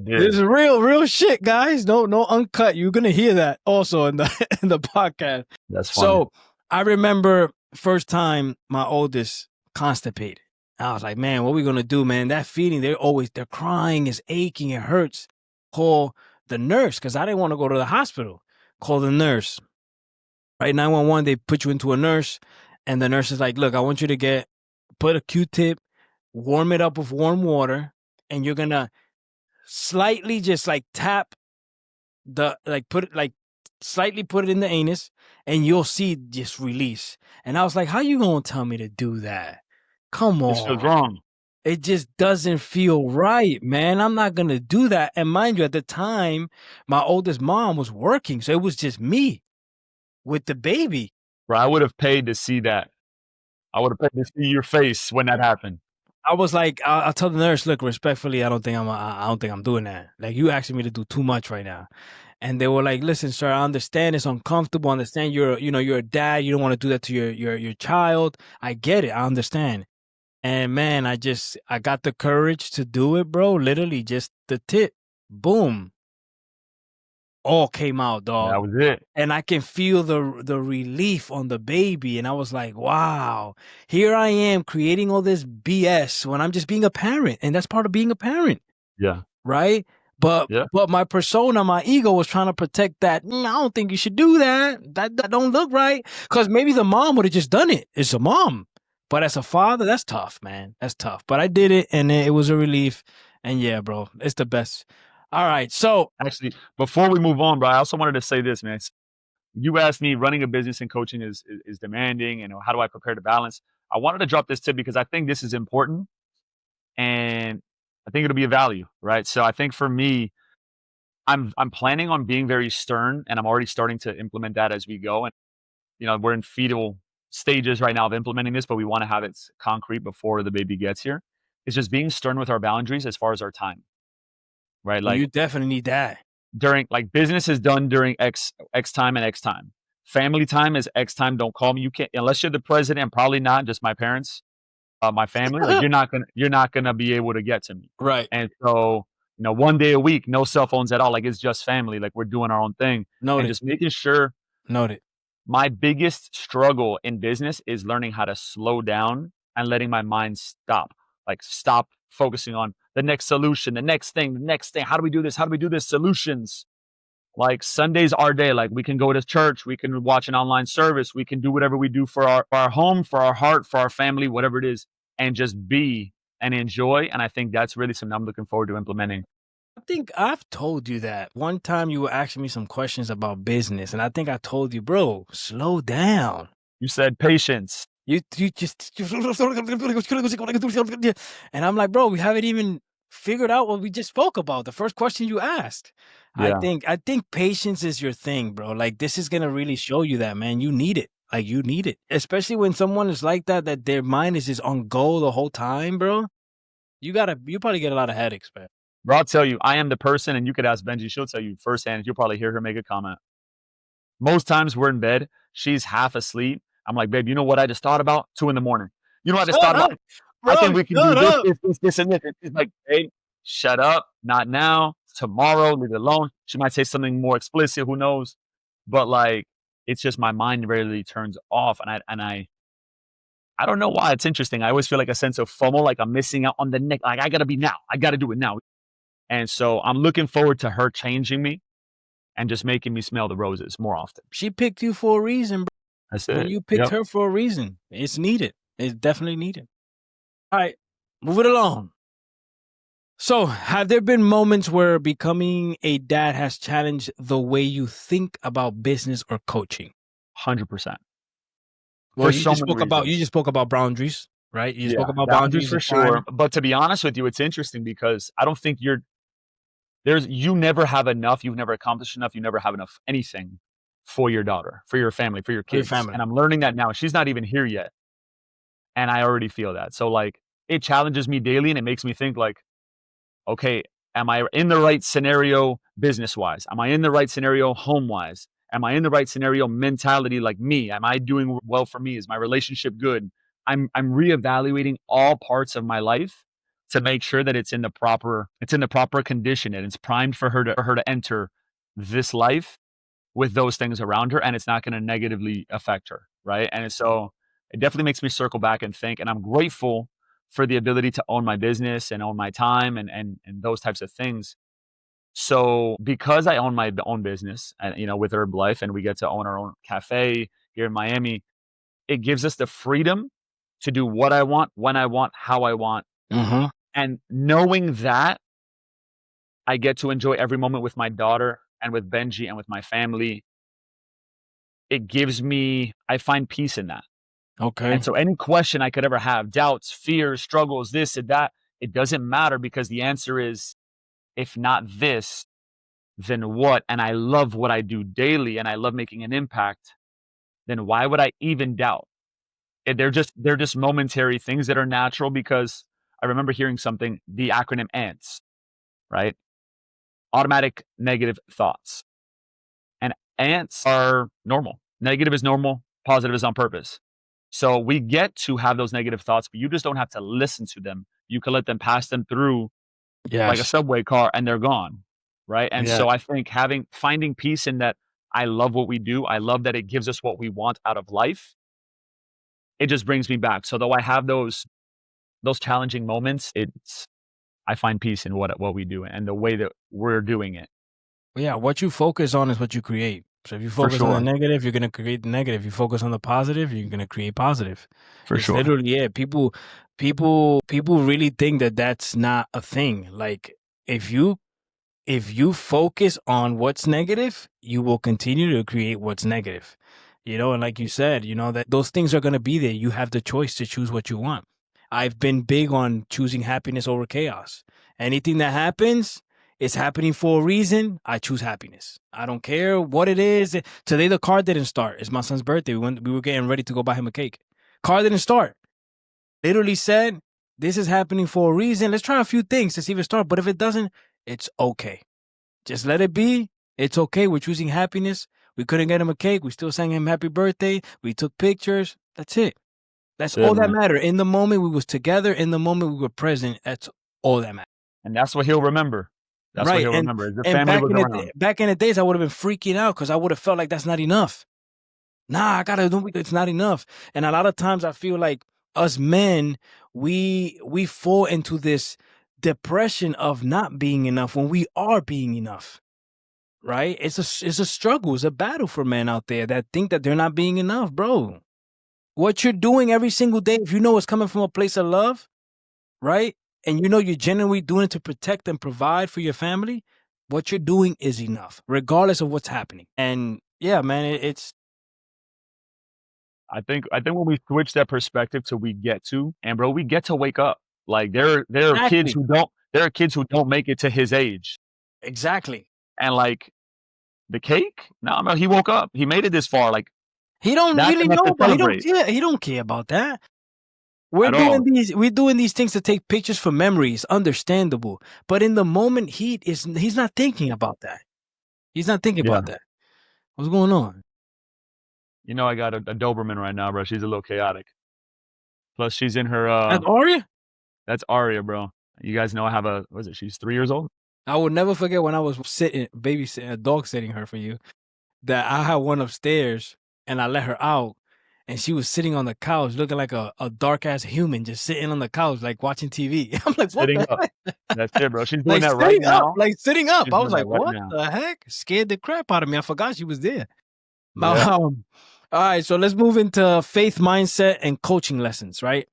A: This is real shit, guys. No uncut. You're gonna hear that also in the in the podcast.
B: That's funny.
A: So I remember first time my oldest constipated. I was like, man, what are we gonna do, man? That feeding, they're crying, it's aching, it hurts. Call the nurse because I didn't want to go to the hospital. Call the nurse. Right, 911. They put you into a nurse, and the nurse is like, look, I want you to put a Q-tip, warm it up with warm water, and you're gonna slightly just like tap slightly put it in the anus, and you'll see just release. And I was like, how you gonna tell me to do that? Come
B: This feels
A: on.
B: wrong.
A: It just doesn't feel right, man. I'm not gonna do that. And mind you, at the time, my oldest mom was working, so it was just me with the baby.
B: Bro, I would have paid to see that. I would have paid to see your face when that happened.
A: I was like, I'll tell the nurse, look, respectfully, I don't think I'm doing that. Like, you asking me to do too much right now. And they were like, listen, sir, I understand it's uncomfortable. I understand you're a dad. You don't want to do that to your child. I get it. I understand. And man, I got the courage to do it, bro. Literally just the tip. Boom. All came out, dog.
B: That was it.
A: And I can feel the relief on the baby. And I was like, wow, here I am creating all this BS when I'm just being a parent. And that's part of being a parent.
B: Yeah.
A: Right? But my persona, my ego was trying to protect that. I don't think you should do that. That don't look right. Because maybe the mom would have just done it. It's a mom. But as a father, that's tough, man. That's tough. But I did it, and it was a relief. And yeah, bro, it's the best. All right, so
B: actually, before we move on, bro, I also wanted to say this, man. You asked me, running a business and coaching is demanding, and how do I prepare to balance? I wanted to drop this tip because I think this is important, and I think it'll be a value, right? So I think for me, I'm planning on being very stern, and I'm already starting to implement that as we go. And we're in fetal stages right now of implementing this, but we want to have it concrete before the baby gets here. It's just being stern with our boundaries as far as our time, right?
A: you definitely need that.
B: During, like, business is done during X time and X time. Family time is X time. Don't call me. You can't, unless you're the president. Probably not. Just my parents, my family. Like, you're not gonna be able to get to me.
A: Right.
B: And so, one day a week, no cell phones at all. Like, it's just family. Like, we're doing our own thing.
A: Noted.
B: And just making sure.
A: Noted.
B: My biggest struggle in business is learning how to slow down and letting my mind stop. Like, stop focusing on the next solution, the next thing. How do we do this? How do we do this? Solutions. Like, Sunday's our day. Like, we can go to church. We can watch an online service. We can do whatever we do for our home, for our heart, for our family, whatever it is, and just be and enjoy. And I think that's really something I'm looking forward to implementing.
A: I think I've told you that. One time you were asking me some questions about business, and I think I told you, bro, slow down.
B: You said patience.
A: You just and I'm like, bro, we haven't even figured out what we just spoke about. The first question you asked.
B: Yeah.
A: I think patience is your thing, bro. Like, this is gonna really show you that, man. You need it. Like, you need it. Especially when someone is like that their mind is just on go the whole time, bro. You probably get a lot of headaches, man.
B: Bro, I'll tell you, I am the person, and you could ask Benji, she'll tell you firsthand. You'll probably hear her make a comment. Most times we're in bed, she's half asleep. I'm like, babe, you know what I just thought about? 2 a.m. You know what I just thought about?
A: Bro,
B: I think we can do this, and this. She's like, hey, shut up. Not now. Tomorrow, leave it alone. She might say something more explicit. Who knows? But, like, it's just my mind rarely turns off. And I don't know why. It's interesting. I always feel like a sense of FOMO, like I'm missing out on the next. Like, I got to be now. I got to do it now. And so I'm looking forward to her changing me and just making me smell the roses more often.
A: She picked you for a reason, bro.
B: That's it.
A: You picked her for a reason. It's needed. It's definitely needed. All right, move it along. So, have there been moments where becoming a dad has challenged the way you think about business or coaching?
B: 100%.
A: Well,
B: For so many
A: you
B: reasons.
A: just spoke about boundaries, right? You
B: Yeah,
A: spoke about
B: boundaries
A: boundaries
B: for
A: and
B: sure.
A: time.
B: But to be honest with you, it's interesting because I don't think you never have enough, you've never accomplished enough, you never have enough anything for your daughter, for your family, for your
A: For your
B: kids.
A: family.
B: And I'm learning that now. She's not even here yet, and I already feel that. So, like, it challenges me daily and it makes me think like, okay, am I in the right scenario business wise? Am I in the right scenario home wise? Am I in the right scenario mentality like me? Am I doing well for me? Is my relationship good? I'm reevaluating all parts of my life to make sure that it's in the proper condition and it's primed for her to enter this life with those things around her and it's not going to negatively affect her, right? And so it definitely makes me circle back and think, and I'm grateful for the ability to own my business and own my time and those types of things. So because I own my own business and with Herbalife and we get to own our own cafe here in Miami, it gives us the freedom to do what I want, when I want, how I want.
A: Mm-hmm.
B: And knowing that I get to enjoy every moment with my daughter and with Benji and with my family, I find peace in that.
A: Okay.
B: And so any question I could ever have, doubts, fears, struggles, this and that, it doesn't matter because the answer is, if not this, then what? And I love what I do daily and I love making an impact, then why would I even doubt? They're just momentary things that are natural because I remember hearing something, the acronym ANTS, right? Automatic negative thoughts. And ants are normal. Negative is normal, positive is on purpose. So we get to have those negative thoughts, but you just don't have to listen to them. You can let them pass them through like a
A: Yes.
B: subway car and they're gone. Right. And
A: Yeah.
B: so I think finding peace in that, I love what we do. I love that it gives us what we want out of life. It just brings me back. So though I have those challenging moments, I find peace in what we do and the way that we're doing it.
A: Yeah, what you focus on is what you create. So if you
B: For
A: focus on the
B: sure.
A: negative, you're gonna create the negative. If you focus on the positive, you're gonna create positive.
B: For
A: It's
B: sure.
A: literally people really think that that's not a thing. Like if you focus on what's negative, you will continue to create what's negative. And like you said, that those things are gonna be there. You have the choice to choose what you want. I've been big on choosing happiness over chaos. Anything that happens, it's happening for a reason. I choose happiness. I don't care what it is. Today the car didn't start. It's my son's birthday. We were getting ready to go buy him a cake. Car didn't start. Literally said, this is happening for a reason. Let's try a few things to see if it starts. But if it doesn't, it's okay. Just let it be. It's okay. We're choosing happiness. We couldn't get him a cake. We still sang him happy birthday. We took pictures. That's it. That's
B: That's it,
A: all that
B: man.
A: mattered. In the moment, we was together. In the moment, we were present. That's all that mattered.
B: And that's what he'll remember. That's what
A: Right.
B: he'll
A: And
B: remember is the
A: and
B: family was around.
A: back in the days, I would have been freaking out because I would have felt like that's not enough. Nah, I gotta do it. It's not enough. And a lot of times I feel like us men, we fall into this depression of not being enough when we are being enough. Right? It's a struggle. It's a battle for men out there that think that they're not being enough, bro. What you're doing every single day, if you know it's coming from a place of love, right? And you know you're genuinely doing it to protect and provide for your family, what you're doing is enough, regardless of what's happening. And yeah, man, it's
B: I think when we switch that perspective to we get to wake up. Like there are kids
A: exactly,
B: who don't make it to his age.
A: exactly.
B: And like the cake? No, man, he woke up. He made it this far. Like
A: He don't
B: that's
A: really
B: enough
A: know,
B: to
A: but he don't
B: celebrate
A: care. He don't care about that.
B: at all.
A: We're doing these things to take pictures for memories, understandable. But in the moment, he's not thinking about that. He's not thinking
B: Yeah.
A: about that. What's going on?
B: I got a Doberman right now, bro. She's a little chaotic. Plus she's in her
A: That's Aria?
B: that's Aria, bro. You guys know I have she's 3 years old?
A: I will never forget when I was babysitting, dog sitting her for you, that I had one upstairs and I let her out and she was sitting on the couch looking like a dark ass human just sitting on the couch, like watching TV. I'm like, what
B: Sitting
A: the
B: up.
A: heck?
B: That's it, bro. She's doing
A: Like
B: that right
A: sitting up,
B: now.
A: like sitting up.
B: She's
A: I was
B: doing that
A: like,
B: right
A: what
B: now.
A: the heck? Scared the crap out of me. I forgot she was there.
B: Yeah.
A: All right, so let's move into faith mindset and coaching lessons, right?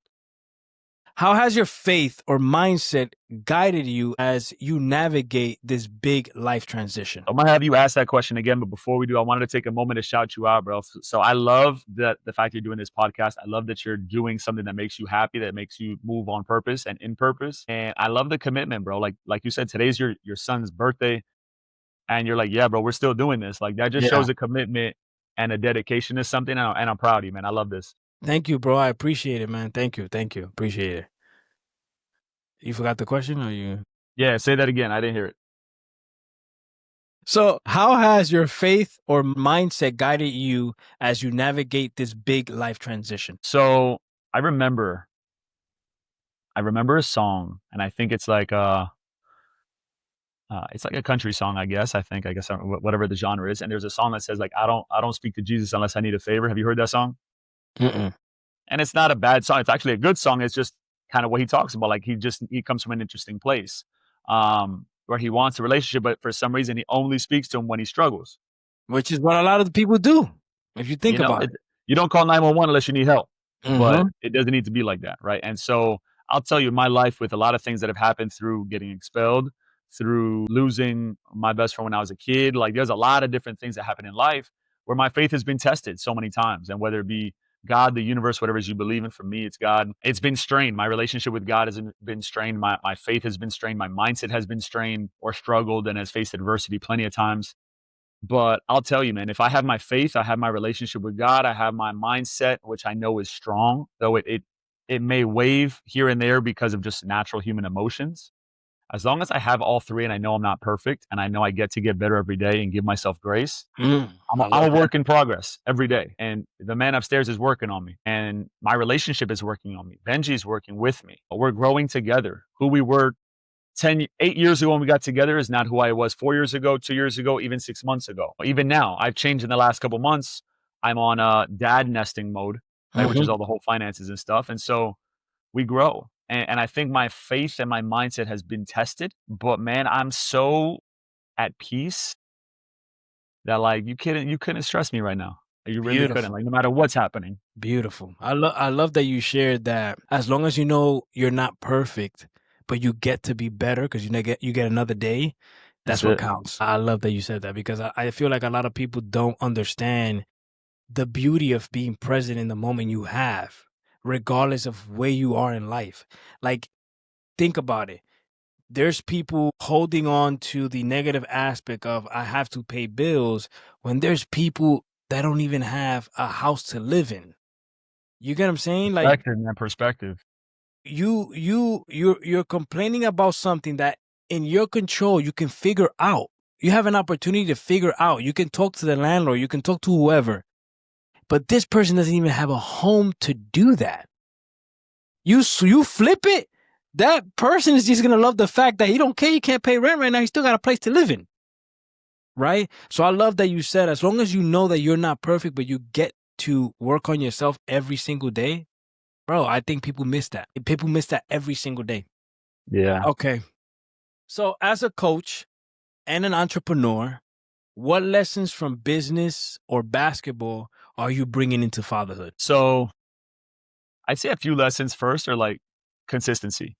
A: How has your faith or mindset guided you as you navigate this big life transition?
B: I'm gonna have you ask that question again, but before we do, I wanted to take a moment to shout you out, bro. So I love that the fact you're doing this podcast. I love that you're doing something that makes you happy, that makes you move on purpose and in purpose. And I love the commitment, bro. Like you said, today's your son's birthday, and you're like, yeah, bro, we're still doing this. Like that just
A: Yeah.
B: shows a commitment and a dedication to something. And I'm proud of you, man. I love this.
A: Thank you, bro. I appreciate it, man. Thank you. Thank you. Appreciate it. You forgot the question or you?
B: Yeah, say that again. I didn't hear it.
A: So, how has your faith or mindset guided you as you navigate this big life transition?
B: So I remember a song, and I think it's like a country song, I guess. Whatever the genre is. And there's a song that says like, I don't speak to Jesus unless I need a favor. Have you heard that song?
A: Mm-mm.
B: And it's not a bad song. It's actually a good song. It's just kind of what he talks about. Like he comes from an interesting place, where he wants a relationship, but for some reason he only speaks to him when he struggles.
A: Which is what a lot of the people do, if you think
B: You know,
A: about it.
B: you don't call 911 unless you need help, but
A: Mm-hmm.
B: it doesn't need to be like that, right? And so I'll tell you, my life with a lot of things that have happened through getting expelled, through losing my best friend when I was a kid, like there's a lot of different things that happen in life where my faith has been tested so many times. And whether it be God, the universe, whatever it is you believe in, for me, it's God. It's been strained. My relationship with God has been strained. My faith has been strained. My mindset has been strained or struggled and has faced adversity plenty of times. But I'll tell you, man, if I have my faith, I have my relationship with God, I have my mindset, which I know is strong, though it may wave here and there because of just natural human emotions. As long as I have all three and I know I'm not perfect and I know I get to get better every day and give myself grace, I'm a,
A: I
B: I'm
A: love
B: a
A: that.
B: work in progress every day. And the man upstairs is working on me, and my relationship is working on me. Benji's working with me. We're growing together. Who we were 8 years ago when we got together is not who I was 4 years ago, 2 years ago, even 6 months ago. Even now, I've changed in the last couple months. I'm on dad nesting mode, right, which is
A: Mm-hmm.
B: all the whole finances and stuff. And so we grow. And I think my faith and my mindset has been tested. But man, I'm so at peace that like you couldn't stress me right now. You really couldn't.
A: Beautiful.
B: Like no matter what's happening.
A: Beautiful. I love that you shared that. As long as you know you're not perfect, but you get to be better because you get another day.
B: That's
A: That's what
B: it.
A: counts. I love that you said that because I feel like a lot of people don't understand the beauty of being present in the moment you have, regardless of where you are in life. Like, think about it. There's people holding on to the negative aspect of I have to pay bills when there's people that don't even have a house to live in. You get what I'm saying? Like,
B: Perspective, man, perspective.
A: you're complaining about something that in your control you can figure out. You have an opportunity to figure out. You can talk to the landlord, you can talk to whoever. But this person doesn't even have a home to do that. You flip it, that person is just gonna love the fact that he don't care, he can't pay rent right now, he still got a place to live in. Right? So I love that you said as long as you know that you're not perfect, but you get to work on yourself every single day. Bro, I think people miss that. People miss that every single day.
B: Yeah.
A: Okay. So as a coach and an entrepreneur, what lessons from business or basketball are you bringing into fatherhood?
B: So I'd say a few lessons first are like consistency.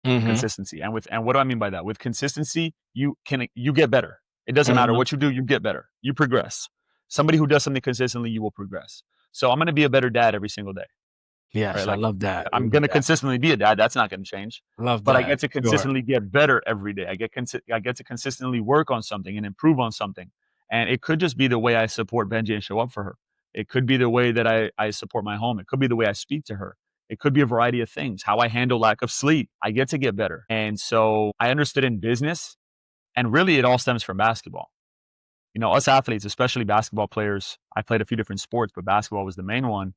A: Mm-hmm.
B: Consistency. And what do I mean by that? With consistency, you get better. It doesn't matter
A: Mm-hmm.
B: what you do, you get better. You progress. Somebody who does something consistently, you will progress. So I'm going to be a better dad every single day, right?
A: Yes, I
B: Like
A: love that.
B: I'm going to consistently be a dad. That's not going to change.
A: Love
B: But I
A: that.
B: get to
A: Sure.
B: consistently get better every day. I get to consistently work on something and improve on something. And it could just be the way I support Benji and show up for her. It could be the way that I support my home. It could be the way I speak to her. It could be a variety of things, how I handle lack of sleep. I get to get better. And so I understood in business, and really it all stems from basketball. You know, us athletes, especially basketball players, I played a few different sports, but basketball was the main one.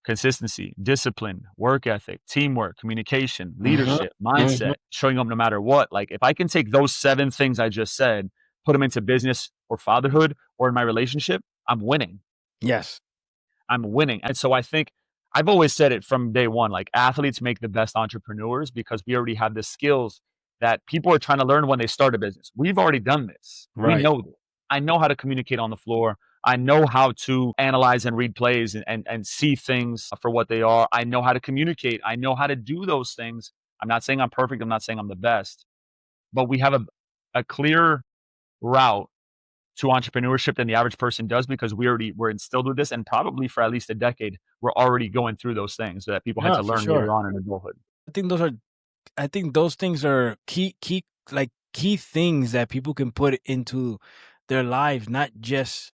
B: Consistency, discipline, work ethic, teamwork, communication,
A: Mm-hmm.
B: leadership,
A: Mm-hmm.
B: mindset, showing up no matter what. Like if I can take those 7 things I just said, put them into business or fatherhood or in my relationship, I'm winning.
A: Yes.
B: I'm winning. And so I think I've always said it from day one, like athletes make the best entrepreneurs because we already have the skills that people are trying to learn when they start a business. We've already done this. We
A: Right.
B: know this. I know how to communicate on the floor. I know how to analyze and read plays and see things for what they are. I know how to communicate. I know how to do those things. I'm not saying I'm perfect. I'm not saying I'm the best, but we have a clear route to entrepreneurship than the average person does because we're instilled with this, and probably for at least a decade, we're already going through those things that people had
A: Yeah,
B: to
A: for
B: learn later
A: sure.
B: on in adulthood.
A: I think those are I think those things are key things that people can put into their lives, not just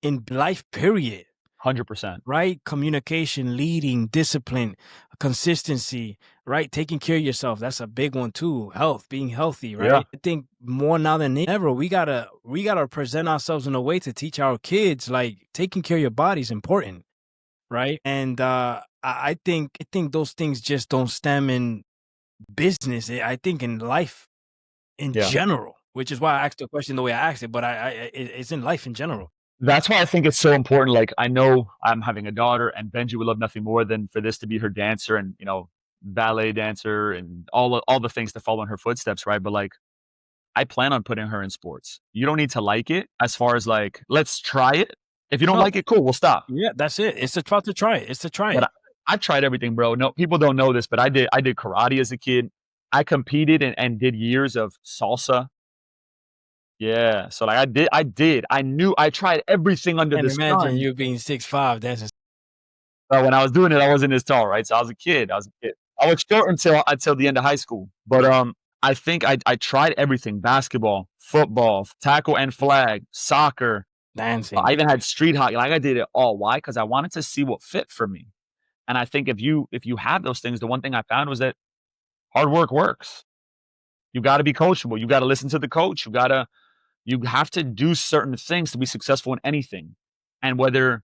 A: in life period.
B: 100%.
A: Right? Communication, leading, discipline, consistency, right? Taking care of yourself. That's a big one too. Health, being healthy,
B: Yeah.
A: right? I think more now than ever, we gotta present ourselves in a way to teach our kids like taking care of your body is important, right? And I think those things just don't stem in business. I think in life in
B: Yeah.
A: general, which is why I asked the question the way I asked it, but it's in life in general.
B: That's why I think it's so important. Like, I know I'm having a daughter, and Benji would love nothing more than for this to be her dancer and, ballet dancer and all the things to follow in her footsteps, right? But, like, I plan on putting her in sports. You don't need to like it as far as, like, let's try it. If you don't
A: No,
B: like it, cool, we'll stop.
A: yeah, that's it. It's about to try it. It's to try
B: But
A: it.
B: I've tried everything, bro. No, people don't know this, but I did karate as a kid. I competed and did years of salsa. Yeah, so, like, I knew I tried everything under
A: And
B: the
A: imagine
B: sun.
A: you being 6'5", dancing.
B: But when I was doing it, I wasn't as tall, right? So I was a kid. I was short until the end of high school. But, I think I tried everything: basketball, football, tackle and flag, soccer. I
A: Dancing.
B: even had street hockey. Like, I did it all. Why? Because I wanted to see what fit for me. And I think if you have those things, the one thing I found was that hard work works. You gotta be coachable. You gotta listen to the coach. You have to do certain things to be successful in anything. And whether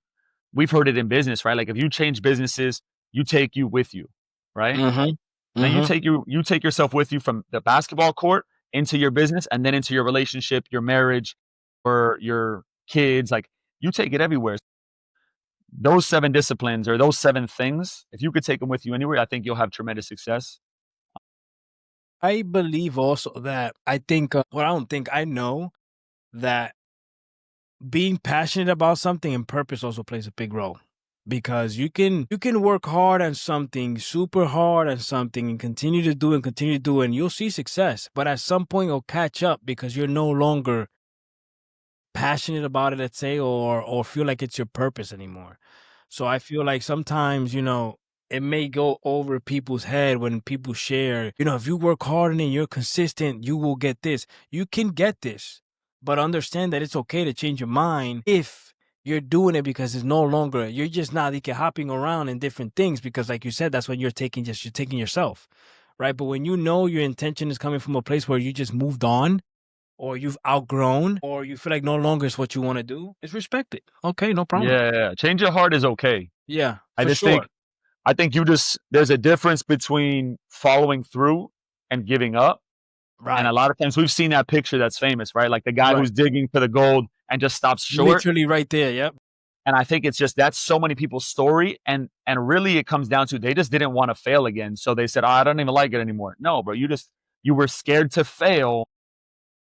B: we've heard it in business, right? Like, if you change businesses, you take you with you, right?
A: Mhm,
B: Now
A: mhm.
B: you take yourself with you from the basketball court into your business and then into your relationship, your marriage, or your kids. Like, you take it everywhere. Those 7 disciplines or those 7 things, if you could take them with you anywhere, I think you'll have tremendous success.
A: I believe also that I don't think, I know that being passionate about something and purpose also plays a big role. Because you can work hard on something, super hard on something, and continue to do, and you'll see success. But at some point it'll catch up because you're no longer passionate about it, let's say, or feel like it's your purpose anymore. So I feel like sometimes, it may go over people's head when people share, if you work hard and you're consistent, you will get this. You can get this, but understand that it's okay to change your mind if you're doing it because it's no longer, you're just not like hopping around in different things because like you said, that's when you're taking yourself, right? But when you know your intention is coming from a place where you just moved on or you've outgrown, or you feel like no longer is what you want to do, it's respected. Okay, no problem.
B: Yeah, change your heart is okay.
A: Yeah,
B: I
A: for
B: just think
A: sure.
B: I think there's a difference between following through and giving up. And a
A: Right,
B: lot of times we've seen that picture that's famous, right? Like the guy
A: right.
B: who's digging for the gold and just stops short.
A: Literally right there. Yep.
B: And I think it's just that's so many people's story. And really it comes down to they just didn't want to fail again. So they said, "Oh, I don't even like it anymore." No, bro, you were scared to fail.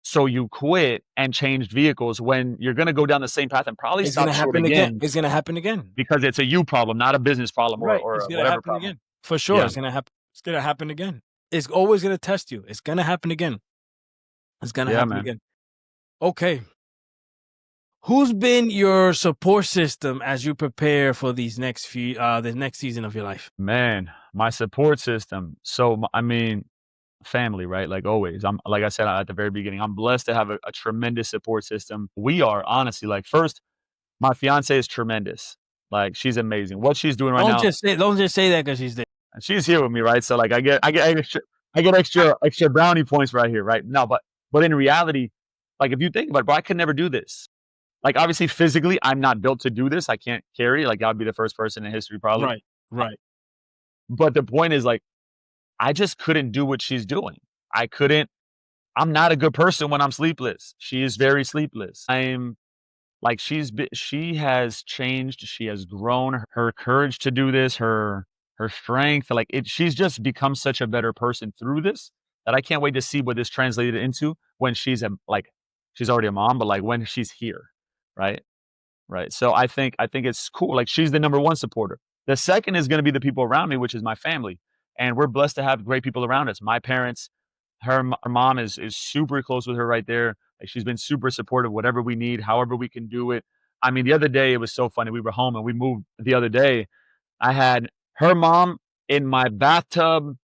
B: So you quit and changed vehicles when you're gonna go down the same path and probably
A: It's
B: stop
A: gonna
B: short
A: happen again.
B: again
A: It's gonna happen again.
B: because it's a you problem, not a business problem or
A: Right.
B: or
A: It's
B: a
A: gonna
B: whatever
A: happen
B: problem.
A: again. For sure.
B: Yeah.
A: It's gonna happen. It's gonna happen again. It's always gonna test you. It's gonna happen again. It's gonna
B: Yeah,
A: happen
B: man.
A: again. Okay. Who's been your support system as you prepare for the next season of your life?
B: Man, my support system. So, I mean, family, right? Like always. I'm like I said at the very beginning, I'm blessed to have a tremendous support system. We are honestly like first, my fiance is tremendous. Like she's amazing. What she's doing right now,
A: Don't just say that because she's there.
B: and she's here with me, right? So like I get extra brownie points right here, right? No, but in reality, like if you think about it, bro, I could never do this. Like obviously physically, I'm not built to do this. I can't carry. Like I'd be the first person in history probably.
A: Right. Right.
B: But the point is like I just couldn't do what she's doing. I couldn't I'm not a good person when I'm sleepless. She is very sleepless. I'm like she has changed, she has grown, her courage to do this, her strength, like she's just become such a better person through this that I can't wait to see what this translated into when she's already a mom, but like when she's here, right? right? So I think it's cool. Like, she's the number one supporter. The second is going to be the people around me, which is my family, and we're blessed to have great people around us. My parents, her mom is super close with her right there. Like, she's been super supportive, whatever we need, however we can do it. I mean, the other day it was so funny. We were home and we moved the other day. I had her mom in my bathtub,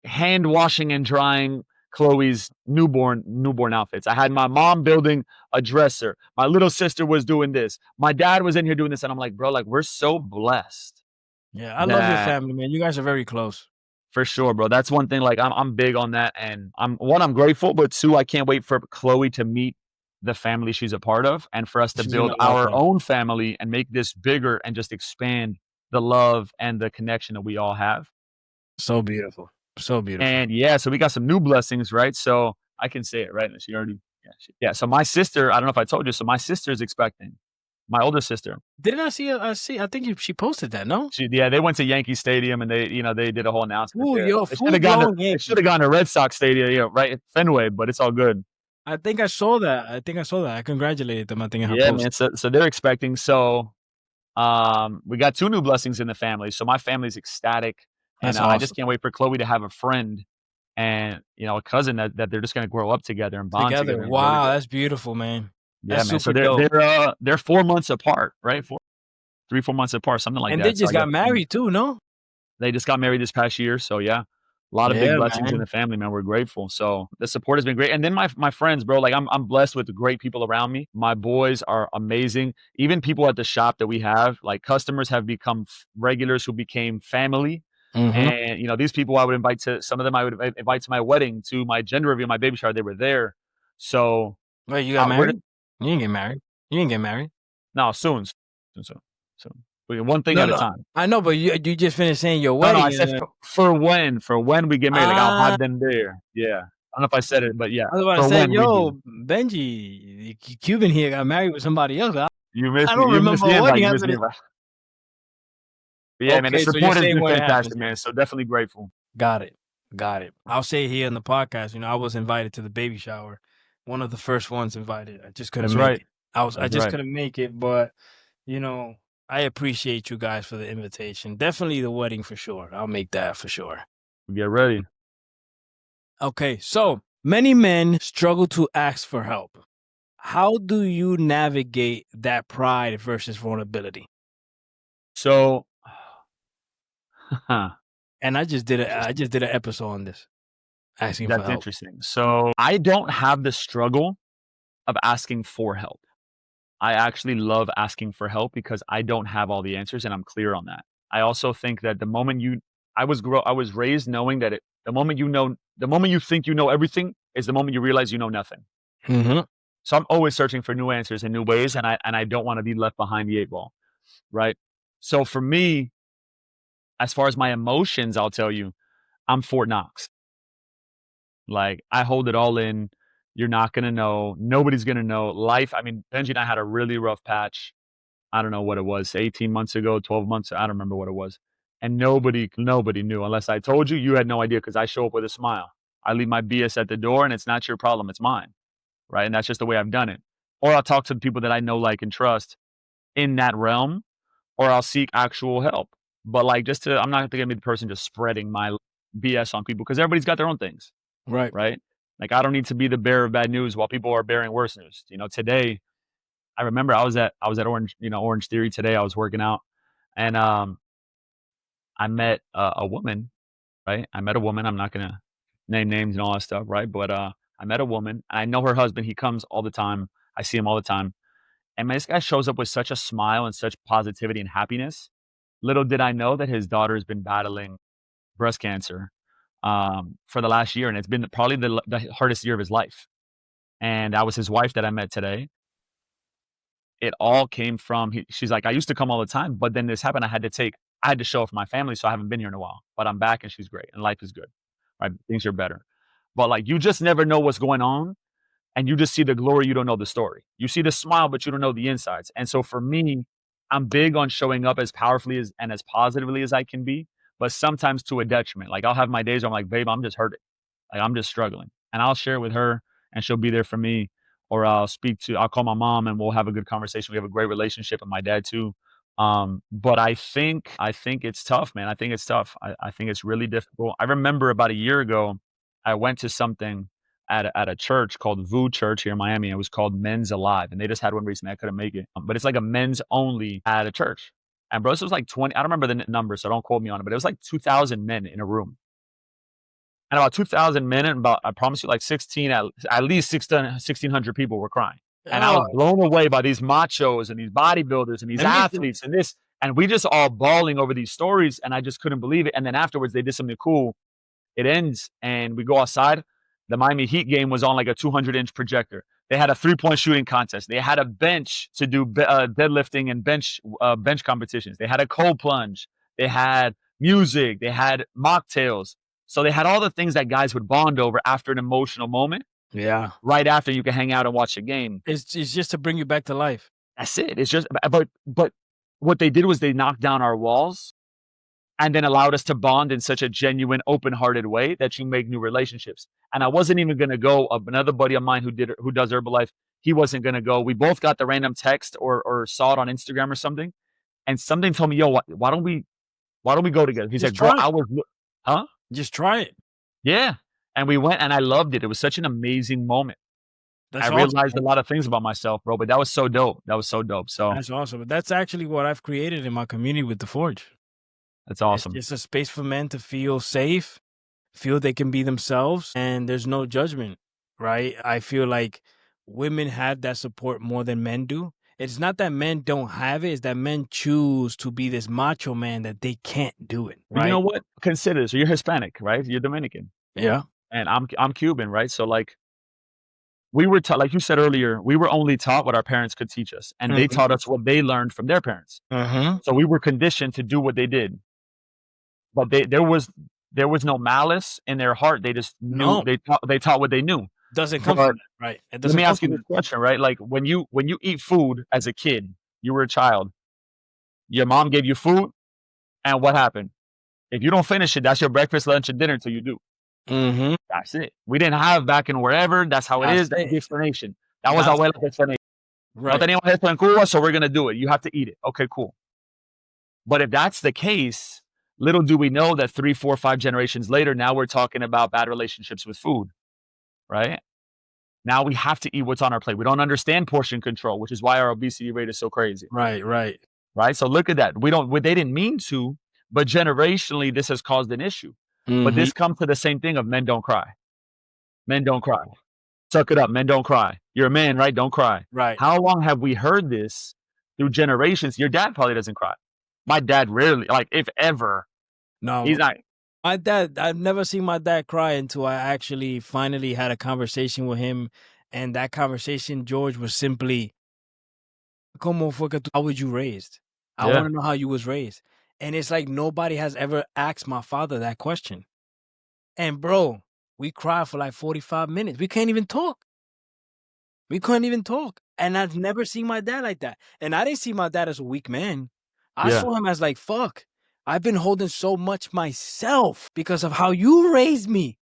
B: hand washing and drying Chloe's newborn outfits. I had my mom building a dresser. My little sister was doing this. My dad was in here doing this, and I'm like, bro, like, we're so blessed
A: Yeah, I love your
B: that
A: family, man. You guys are very close.
B: for sure, bro. That's one thing. Like, I'm big on that, and I'm grateful, but two, I can't wait for Chloe to meet the family she's a part of, and for us to
A: She's
B: build
A: gonna love
B: our
A: her.
B: own family and make this bigger and just expand the love and the connection that we all have.
A: So beautiful. So beautiful.
B: And yeah, so we got some new blessings, right? So I can say it, right? And she already, yeah. So my sister, I don't know if I told you. So my sister is expecting. My older sister.
A: Didn't I see? I think she posted that. No.
B: Yeah, they went to Yankee Stadium and they did a whole announcement
A: Ooh,
B: there.
A: yo,
B: They should
A: full
B: have gone to
A: blown Yankee.
B: Red Sox Stadium, right at Fenway, but it's all good.
A: I think I saw that. I congratulated them. I think in her
B: Yeah,
A: post.
B: man. So they're expecting. So we got two new blessings in the family. So my family's ecstatic, and
A: That's
B: I just
A: awesome.
B: can't wait for Chloe to have a friend and a cousin that they're just gonna grow up together and bond
A: Together.
B: together and grow
A: Wow,
B: together.
A: that's beautiful, man.
B: Yeah,
A: That's
B: man. So
A: super dope.
B: they're 4 months apart, right? 4 months apart, something like
A: And they
B: that. So
A: just
B: I
A: got
B: got
A: married too, no?
B: they just got married this past year. So yeah, a lot of big
A: Yeah,
B: blessings in
A: man.
B: the family, man. We're grateful. So the support has been great. And then my friends, bro, like I'm blessed with great people around me. My boys are amazing. Even people at the shop that we have, like customers have become regulars who became family.
A: Mm-hmm.
B: And these people I would invite to some of them I would invite to my wedding, to my gender reveal, my baby shower. They were there. So
A: Wait, you got
B: we're
A: married? You didn't get married. You didn't get married.
B: no soon. Soon. One thing
A: No,
B: at a
A: no.
B: time.
A: I know, but you just finished saying your
B: No,
A: wedding.
B: I said for when we get married, like, I'll
A: Ah,
B: have them there. Yeah. I don't know if I said it, but yeah,
A: I was about to
B: for
A: say,
B: when we do.
A: yo, Benji, Cuban here got married with somebody else.
B: You
A: I
B: missed
A: don't
B: you missed
A: remember
B: the
A: a
B: invite,
A: wedding
B: you missed the
A: happening.
B: invite. But yeah, man, the
A: Okay, so you're
B: support has
A: saying
B: been
A: when it happens.
B: fantastic, man, so definitely grateful.
A: Got it. Got it. I'll say here in the podcast, I was invited to the baby shower. One of the first ones invited. I just couldn't
B: That's
A: make
B: right.
A: it. I
B: That's
A: just
B: right.
A: couldn't make it, but I appreciate you guys for the invitation. Definitely the wedding for sure. I'll make that for sure.
B: Get ready.
A: Okay, so many men struggle to ask for help. How do you navigate that pride versus vulnerability?
B: So
A: And I just did
B: interesting.
A: an episode on this, asking for
B: That's
A: help.
B: interesting. So I don't have the struggle of asking for help. I actually love asking for help because I don't have all the answers, and I'm clear on that. I also think that I was raised knowing that the moment you think you know everything is the moment you realize you know nothing.
A: Mm-hmm.
B: So I'm always searching for new answers and new ways, and I don't want to be left behind the eight ball, right? So for me, as far as my emotions, I'll tell you, I'm Fort Knox. Like, I hold it all in. You're not gonna know. Nobody's gonna know. Life. I mean, Benji and I had a really rough patch. I don't know what it was, 18 months ago, 12 months. I don't remember what it was. And nobody knew unless I told you. You had no idea because I show up with a smile. I leave my BS at the door, and it's not your problem. It's mine, right? And that's just the way I've done it. Or I'll talk to the people that I know, like, and trust in that realm, or I'll seek actual help. But like, I'm not gonna be the person just spreading my BS on people because everybody's got their own things,
A: Right.
B: right? Like, I don't need to be the bearer of bad news while people are bearing worse news. Today I remember I was at Orange Theory today. I was working out, and I met a woman, right? I met a woman. I'm not gonna name names and all that stuff, right? But I met a woman. I know her husband. He comes all the time. I see him all the time. And man, this guy shows up with such a smile and such positivity and happiness. Little did I know that his daughter has been battling breast cancer for the last year, and it's been probably the hardest year of his life. And that was his wife that I met today. It all came from she's like, "I used to come all the time, but then this happened. I had to show up for my family, so I haven't been here in a while. But I'm back and she's great and life is good. Right? Things are better." But like, you just never know what's going on, and you just see the glory, you don't know the story. You see the smile, but you don't know the insides. And so for me, I'm big on showing up as powerfully and as positively as I can be, but sometimes to a detriment. Like, I'll have my days where I'm like, "Babe, I'm just hurting. Like, I'm just struggling." And I'll share it with her and she'll be there for me. or I'll call my mom and we'll have a good conversation. We have a great relationship, and my dad too. But I think it's tough, man. I think it's tough. I think it's really difficult. I remember about a year ago, I went to something at a church called VU Church here in Miami. It was called Men's Alive, and they just had one recently. I couldn't make it, but it's like a men's only at a church. And bro, this was like 20. I don't remember the number, so don't quote me on it. But it was like 2,000 men in a room, and about 2,000 men, and about, I promise you, like 16, at least 1,600 people were crying. And I was
A: Oh,
B: blown away by these machos and these bodybuilders and these
A: let me tell-
B: athletes and this, and we just all bawling over these stories, and I just couldn't believe it. And then afterwards, they did something cool. It ends, and we go outside. The Miami Heat game was on like a 200-inch projector. They had a three-point shooting contest. They had a bench to do deadlifting and bench competitions. They had a cold plunge. They had music. They had mocktails. So they had all the things that guys would bond over after an emotional moment.
A: yeah.
B: Right after, you can hang out and watch a game.
A: It's just to bring you back to life.
B: That's it. It's just, but what they did was they knocked down our walls and then allowed us to bond in such a genuine, open-hearted way that you make new relationships. And I wasn't even going to go. Another buddy of mine who does Herbalife, he wasn't going to go. We both got the random text or saw it on Instagram or something, and something told me, "Yo, why don't we go together?" He's
A: Just
B: like, "Bro,
A: try it.
B: huh?
A: Just try it.
B: Yeah." And we went, and I loved it. It was such an amazing moment.
A: That's
B: I
A: awesome.
B: realized a lot of things about myself, bro. But that was so dope. That was so dope. So
A: That's awesome. But that's actually what I've created in my community with the Forge.
B: that's awesome.
A: It's a space for men to feel safe, feel they can be themselves, and there's no judgment, right? I feel like women have that support more than men do. It's not that men don't have it, it's that men choose to be this macho man that they can't do it,
B: But
A: right?
B: you know what? Consider this. So you're Hispanic, right? You're Dominican,
A: Yeah.
B: and I'm Cuban, right? So like, we were taught, like you said earlier, we were only taught what our parents could teach us, and they taught us what they learned from their parents.
A: Mm-hmm.
B: So we were conditioned to do what they did, but there was no malice in their heart. They just knew,
A: No,
B: they taught what they knew.
A: doesn't come
B: But
A: from that, right? It
B: let
A: doesn't
B: me
A: come
B: ask you
A: from
B: this
A: that.
B: question, right? Like, when you eat food as a kid, you were a child, your mom gave you food, and what happened? If you don't finish it, that's your breakfast, lunch, and dinner till you do.
A: Mm-hmm.
B: That's it. We didn't have back in wherever. That's how it
A: That's
B: is. That's the
A: it.
B: explanation. That was
A: That's
B: our explanation. No
A: right.
B: teníamos esto en Cuba, so we're gonna do it. You have to eat it. Okay, cool. But if that's the case, little do we know that 3, 4, 5 generations later, now we're talking about bad relationships with food, right? Now we have to eat what's on our plate. We don't understand portion control, which is why our obesity rate is so crazy,
A: Right, right.
B: right? So look at that. They didn't mean to, but generationally, this has caused an issue. But
A: Mm-hmm.
B: this comes to the same thing of men don't cry. Men don't cry. Suck it up. Men don't cry. You're a man, right? Don't cry.
A: Right.
B: How long have we heard this through generations? Your dad probably doesn't cry. My dad rarely, like, if ever,
A: No,
B: he's not.
A: my dad, I've never seen my dad cry until I actually finally had a conversation with him. And that conversation, George, was simply, ¿Cómo fue que how was you raised? I
B: Yeah.
A: want to know how you was raised. And it's like nobody has ever asked my father that question. And bro, we cried for like 45 minutes. We can't even talk. We couldn't even talk. And I've never seen my dad like that. And I didn't see my dad as a weak man. I
B: Yeah.
A: saw him as like, fuck, I've been holding so much myself because of how you raised me.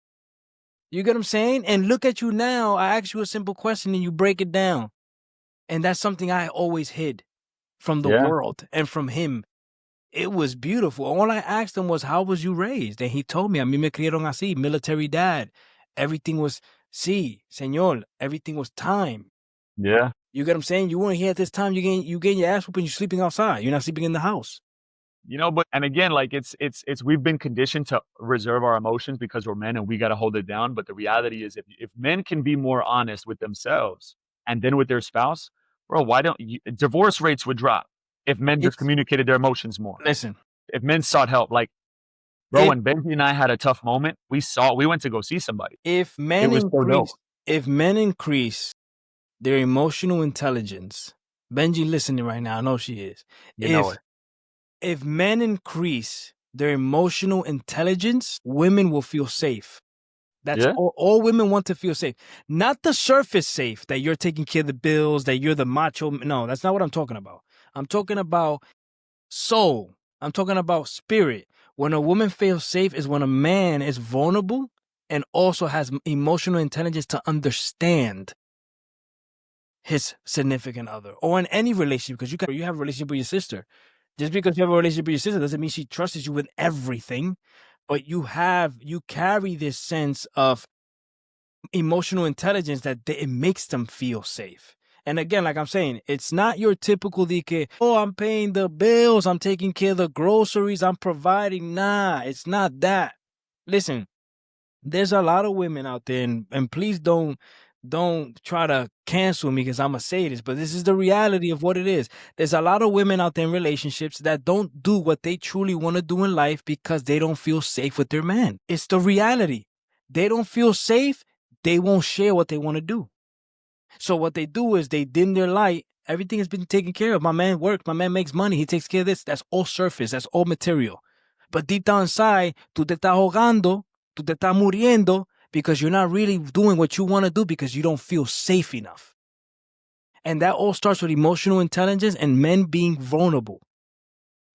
A: You get what I'm saying? And look at you now. I ask you a simple question and you break it down. And that's something I always hid from the
B: Yeah.
A: world and from him. It was beautiful. All I asked him was, how was you raised? And he told me, a mí me criaron así, military dad. Everything was, sí, señor. Everything was time.
B: Yeah.
A: You get what I'm saying? You weren't here at this time. You getting your ass whooped and you're sleeping outside. You're not sleeping in the house.
B: You know, but, and again, like, it's we've been conditioned to reserve our emotions because we're men and we got to hold it down. But the reality is, if men can be more honest with themselves and then with their spouse, bro, why don't divorce rates would drop if men just
A: It's,
B: communicated their emotions more.
A: listen,
B: If men sought help, like, bro,
A: if,
B: when Benji and I had a tough moment, we went to go see somebody.
A: if
B: It
A: men
B: was so dope.
A: increase their emotional intelligence, Benji listening right now, I know she is.
B: You know it.
A: If men increase their emotional intelligence, women will feel safe. That's
B: Yeah.
A: all women want to feel safe. Not the surface safe that you're taking care of the bills, that you're the macho. No, that's not what I'm talking about. I'm talking about soul. I'm talking about spirit. When a woman feels safe is when a man is vulnerable and also has emotional intelligence to understand his significant other or in any relationship, because you have a relationship with your sister. Just because you have a relationship with your sister doesn't mean she trusts you with everything, but you carry this sense of emotional intelligence that it makes them feel safe. And again, like I'm saying, it's not your typical DK, oh, I'm paying the bills, I'm taking care of the groceries, I'm providing. Nah, it's not that. Listen, there's a lot of women out there, and please don't try to cancel me because I'm gonna say this, but this is the reality of what it is. There's a lot of women out there in relationships that don't do what they truly want to do in life because they don't feel safe with their man. It's the reality. They don't feel safe, they won't share what they want to do. So what they do is they dim their light. Everything has been taken care of. My man works, my man makes money, he takes care of this. That's all surface, that's all material. But deep down inside, tú te estás ahogando, tú te estás muriendo because you're not really doing what you want to do because you don't feel safe enough. And that all starts with emotional intelligence and men being vulnerable.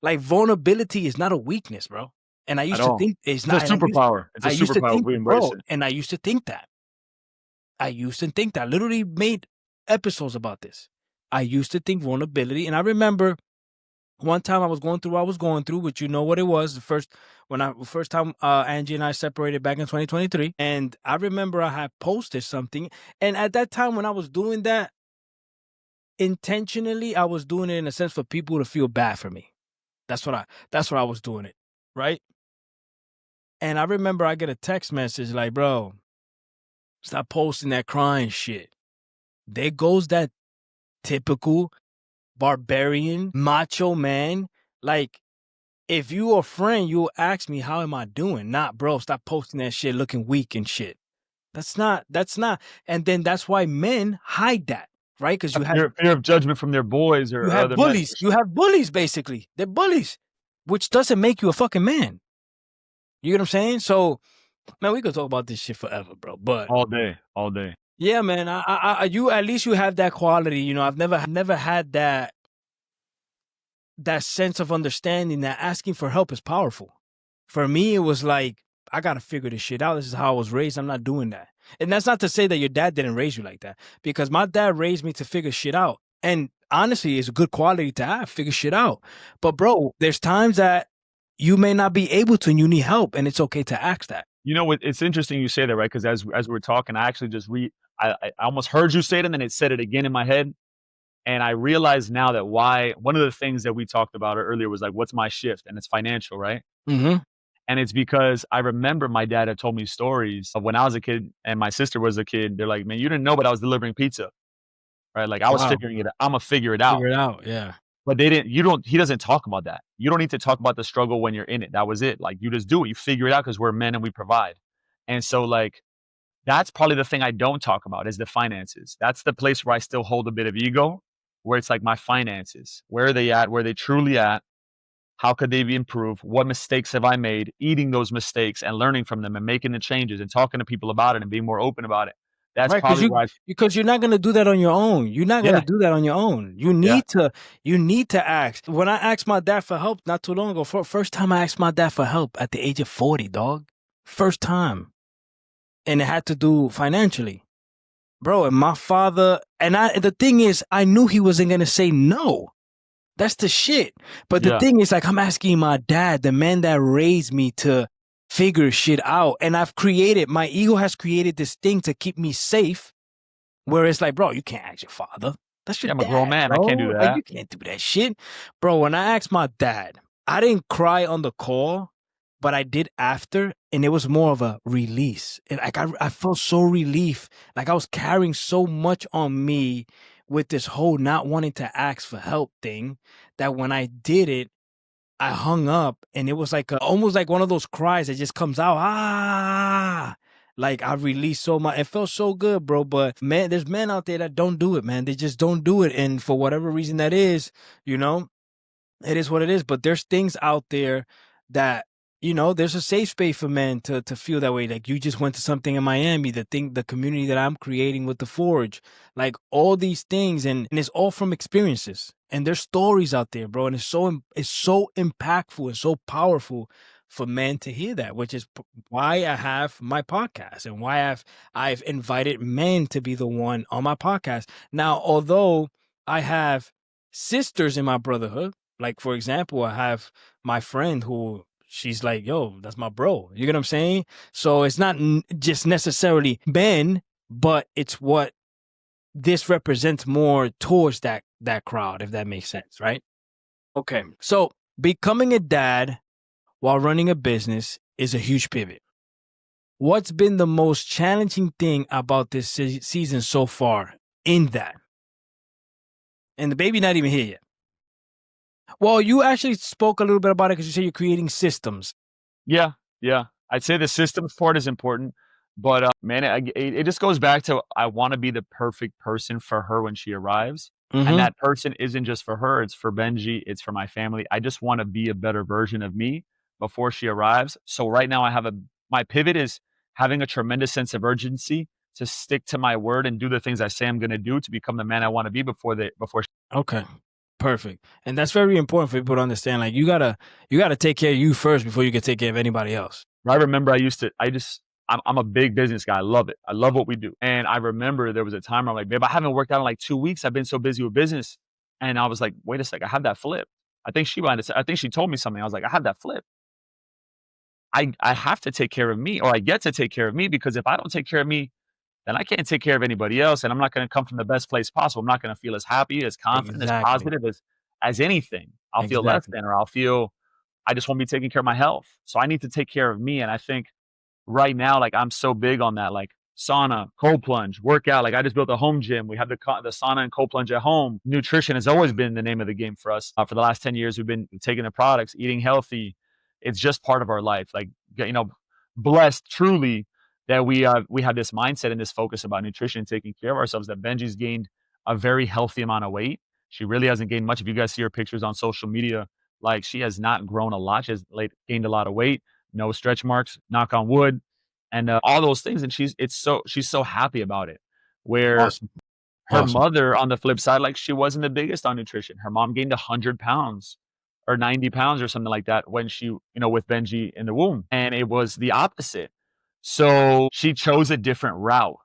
A: Like, vulnerability is not a weakness, bro. And I used to think it's not
B: a superpower. It's a superpower. We embrace it.
A: And I used to think that. I literally made episodes about this. I used to think vulnerability. And I remember one time I was going through, which you know what it was. The first time Angie and I separated back in 2023. And I remember I had posted something. And at that time when I was doing that, intentionally, I was doing it in a sense for people to feel bad for me. That's what I was doing it, right? And I remember I get a text message like, bro, stop posting that crying shit. There goes that typical barbarian macho man. Like, if you a friend, you'll ask me, how am I doing? Not, bro, stop posting that shit looking weak and shit. That's not. And then that's why men hide that, right? Because you have
B: fear of judgment from their boys or other
A: bullies.
B: men.
A: You have bullies, basically. They're bullies, which doesn't make you a fucking man. You get what I'm saying? So, man, we could talk about this shit forever, bro. But
B: all day.
A: Yeah, man. You at least you have that quality. You know, I've never had that sense of understanding that asking for help is powerful. For me, it was like, I got to figure this shit out. This is how I was raised. I'm not doing that. And that's not to say that your dad didn't raise you like that, because my dad raised me to figure shit out. And honestly, it's a good quality to have, figure shit out. But bro, there's times that you may not be able to and you need help, and it's okay to ask that.
B: You know what? It's interesting you say that, right? Because as we're talking, I actually just I almost heard you say it, and then it said it again in my head. And I realize now that one of the things that we talked about earlier was like, what's my shift? And it's financial, right?
A: Mm-hmm.
B: And it's because I remember my dad had told me stories of when I was a kid and my sister was a kid. They're like, man, you didn't know, but I was delivering pizza, right? Like I was figuring it out. I'm going to figure it out.
A: Figure it out, yeah.
B: But he doesn't talk about that. You don't need to talk about the struggle when you're in it. That was it. Like, you just do it. You figure it out because we're men and we provide. And so, like, that's probably the thing I don't talk about is the finances. That's the place where I still hold a bit of ego, where it's like my finances. Where are they at? Where are they truly at? How could they be improved? What mistakes have I made? Eating those mistakes and learning from them and making the changes and talking to people about it and being more open about it. That's
A: right,
B: probably why.
A: Because you're not going to do that on your own. You're not going to do that on your own. You need to ask. When I asked my dad for help not too long ago, first time I asked my dad for help at the age of 40, dog. First time. And it had to do financially. Bro, and my father, the thing is, I knew he wasn't going to say no. That's the shit. But the thing is, like, I'm asking my dad, the man that raised me, to figure shit out. And my ego has created this thing to keep me safe, where it's like, bro, you can't ask your father. That's your dad,
B: I'm a grown man.
A: bro.
B: I can't do that.
A: Like, you can't do that shit. Bro, when I asked my dad, I didn't cry on the call, but I did after, and it was more of a release. And like, I felt so relief. Like, I was carrying so much on me with this whole not wanting to ask for help thing, that when I did it, I hung up, and it was like almost like one of those cries that just comes out. Like, I released so much. It felt so good, bro. But man, there's men out there that don't do it, man. They just don't do it. And for whatever reason that is, you know, it is what it is. But there's things out there that, you know, there's a safe space for men to feel that way. Like, you just went to something in Miami, the community that I'm creating with the Forge, like all these things, and it's all from experiences. And there's stories out there, bro, and it's so impactful and so powerful for men to hear that, which is why I have my podcast and why I've invited men to be the one on my podcast. Now, although I have sisters in my brotherhood, like for example, I have my friend who she's like, yo, that's my bro. You get what I'm saying? So it's not just necessarily men, but it's what this represents more towards that crowd, if that makes sense, right? Okay. So becoming a dad while running a business is a huge pivot. What's been the most challenging thing about this season so far in that? And the baby not even here yet. Well, you actually spoke a little bit about it because you said you're creating systems.
B: Yeah, yeah. I'd say the systems part is important, but man, it just goes back to I want to be the perfect person for her when she arrives. And
A: Mm-hmm.
B: that person isn't just for her, it's for Benji, it's for my family. I just want to be a better version of me before she arrives. So right now my pivot is having a tremendous sense of urgency to stick to my word and do the things I say I'm going to do to become the man I want to be before
A: Okay. Perfect. And that's very important for people to understand. Like you gotta take care of you first before you can take care of anybody else.
B: I remember I'm a big business guy. I love it. I love what we do. And I remember there was a time where I'm like, babe, I haven't worked out in like 2 weeks. I've been so busy with business. And I was like, wait a sec, I have that flip. I think she told me something. I was like, I have that flip. I have to take care of me, or I get to take care of me, because if I don't take care of me, then I can't take care of anybody else. And I'm not going to come from the best place possible. I'm not going to feel as happy, as confident, as
A: Exactly.
B: positive as anything. I'll feel less
A: Exactly.
B: than, or I just won't be taking care of my health. So I need to take care of me. And I think right now, like, I'm so big on that, like sauna, cold plunge, workout. Like, I just built a home gym. We have the sauna and cold plunge at home. Nutrition has always been the name of the game for us. For the last 10 years, we've been taking the products, eating healthy. It's just part of our life. Like, blessed truly that we have this mindset and this focus about nutrition and taking care of ourselves, that Benji's gained a very healthy amount of weight. She really hasn't gained much. If you guys see her pictures on social media, like, she has not grown a lot. She has gained a lot of weight, no stretch marks, knock on wood, and all those things. And she's so happy about it. Where
A: Awesome.
B: her
A: Awesome.
B: mother, on the flip side, like, she wasn't the biggest on nutrition. Her mom gained 100 pounds or 90 pounds or something like that when with Benji in the womb. And it was the opposite. So she chose a different route.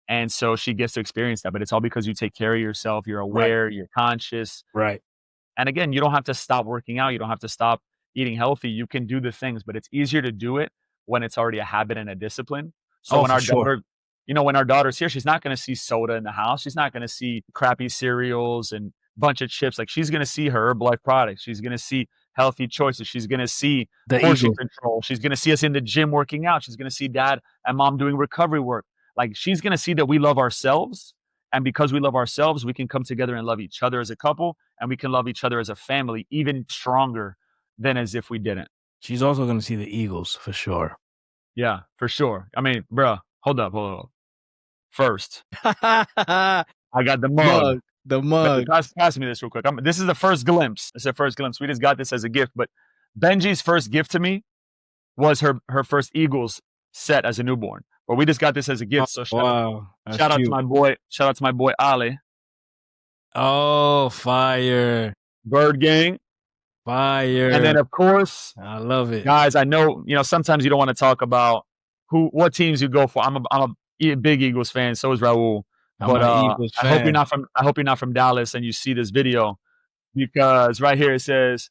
B: And so she gets to experience that. But it's all because you take care of yourself. You're
A: Right.
B: aware, you're conscious.
A: Right.
B: And again, you don't have to stop working out. You don't have to stop eating healthy. You can do the things, but it's easier to do it when it's already a habit and a discipline. So
A: Oh, for sure.
B: when our daughter's here, she's not going to see soda in the house. She's not going to see crappy cereals and bunch of chips. Like, she's going to see her Herbalife products. She's going to see healthy choices. She's going to see
A: The
B: portion
A: Eagles.
B: control. She's going to see us in the gym working out. She's going to see dad and mom doing recovery work. Like, she's going to see that we love ourselves. And because we love ourselves, we can come together and love each other as a couple, and we can love each other as a family even stronger than as if we didn't.
A: She's also going to see the Eagles for sure.
B: Yeah, for sure. I mean, bruh, hold up. First,
A: The
B: I got the mug.
A: mug.
B: Pass me this real quick. This is the first glimpse. It's the first glimpse. We just got this as a gift, but Benji's first gift to me was her first Eagles set as a newborn. But we just got this as a
A: Oh,
B: gift. So
A: wow. That's
B: shout out to
A: cute.
B: my boy. Shout out to my boy Ali.
A: Oh, fire.
B: Bird Gang.
A: Fire.
B: And then, of course,
A: I love it.
B: guys, I know, sometimes you don't want to talk about what teams you go for. I'm a big Eagles fan. So is Raul.
A: I'm
B: But
A: an Eagles
B: I hope
A: fan.
B: I hope you're not from Dallas and you see this video, because right here it says,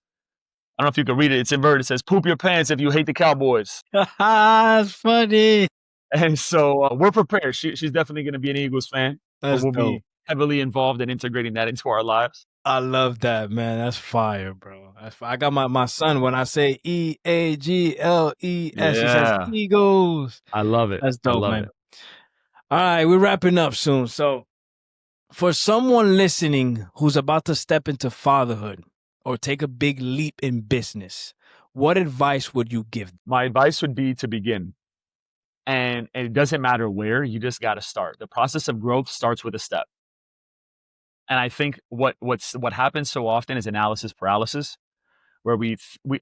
B: I don't know if you can read it. It's inverted. It says, "Poop your pants if you hate the Cowboys."
A: That's funny.
B: And so we're prepared. She's definitely going to be an Eagles fan, but
A: That's
B: we'll
A: dope.
B: be heavily involved in integrating that into our lives.
A: I love that, man. That's fire, bro. I got my son, when I say EAGLES, he says
B: Yeah,
A: Eagles.
B: I love it.
A: That's
B: I
A: dope,
B: love it.
A: man. All right, we're wrapping up soon. So, for someone listening who's about to step into fatherhood or take a big leap in business, what advice would you give?
B: My advice would be to begin. And it doesn't matter where, you just got to start. The process of growth starts with a step. And I think what happens so often is analysis paralysis, where we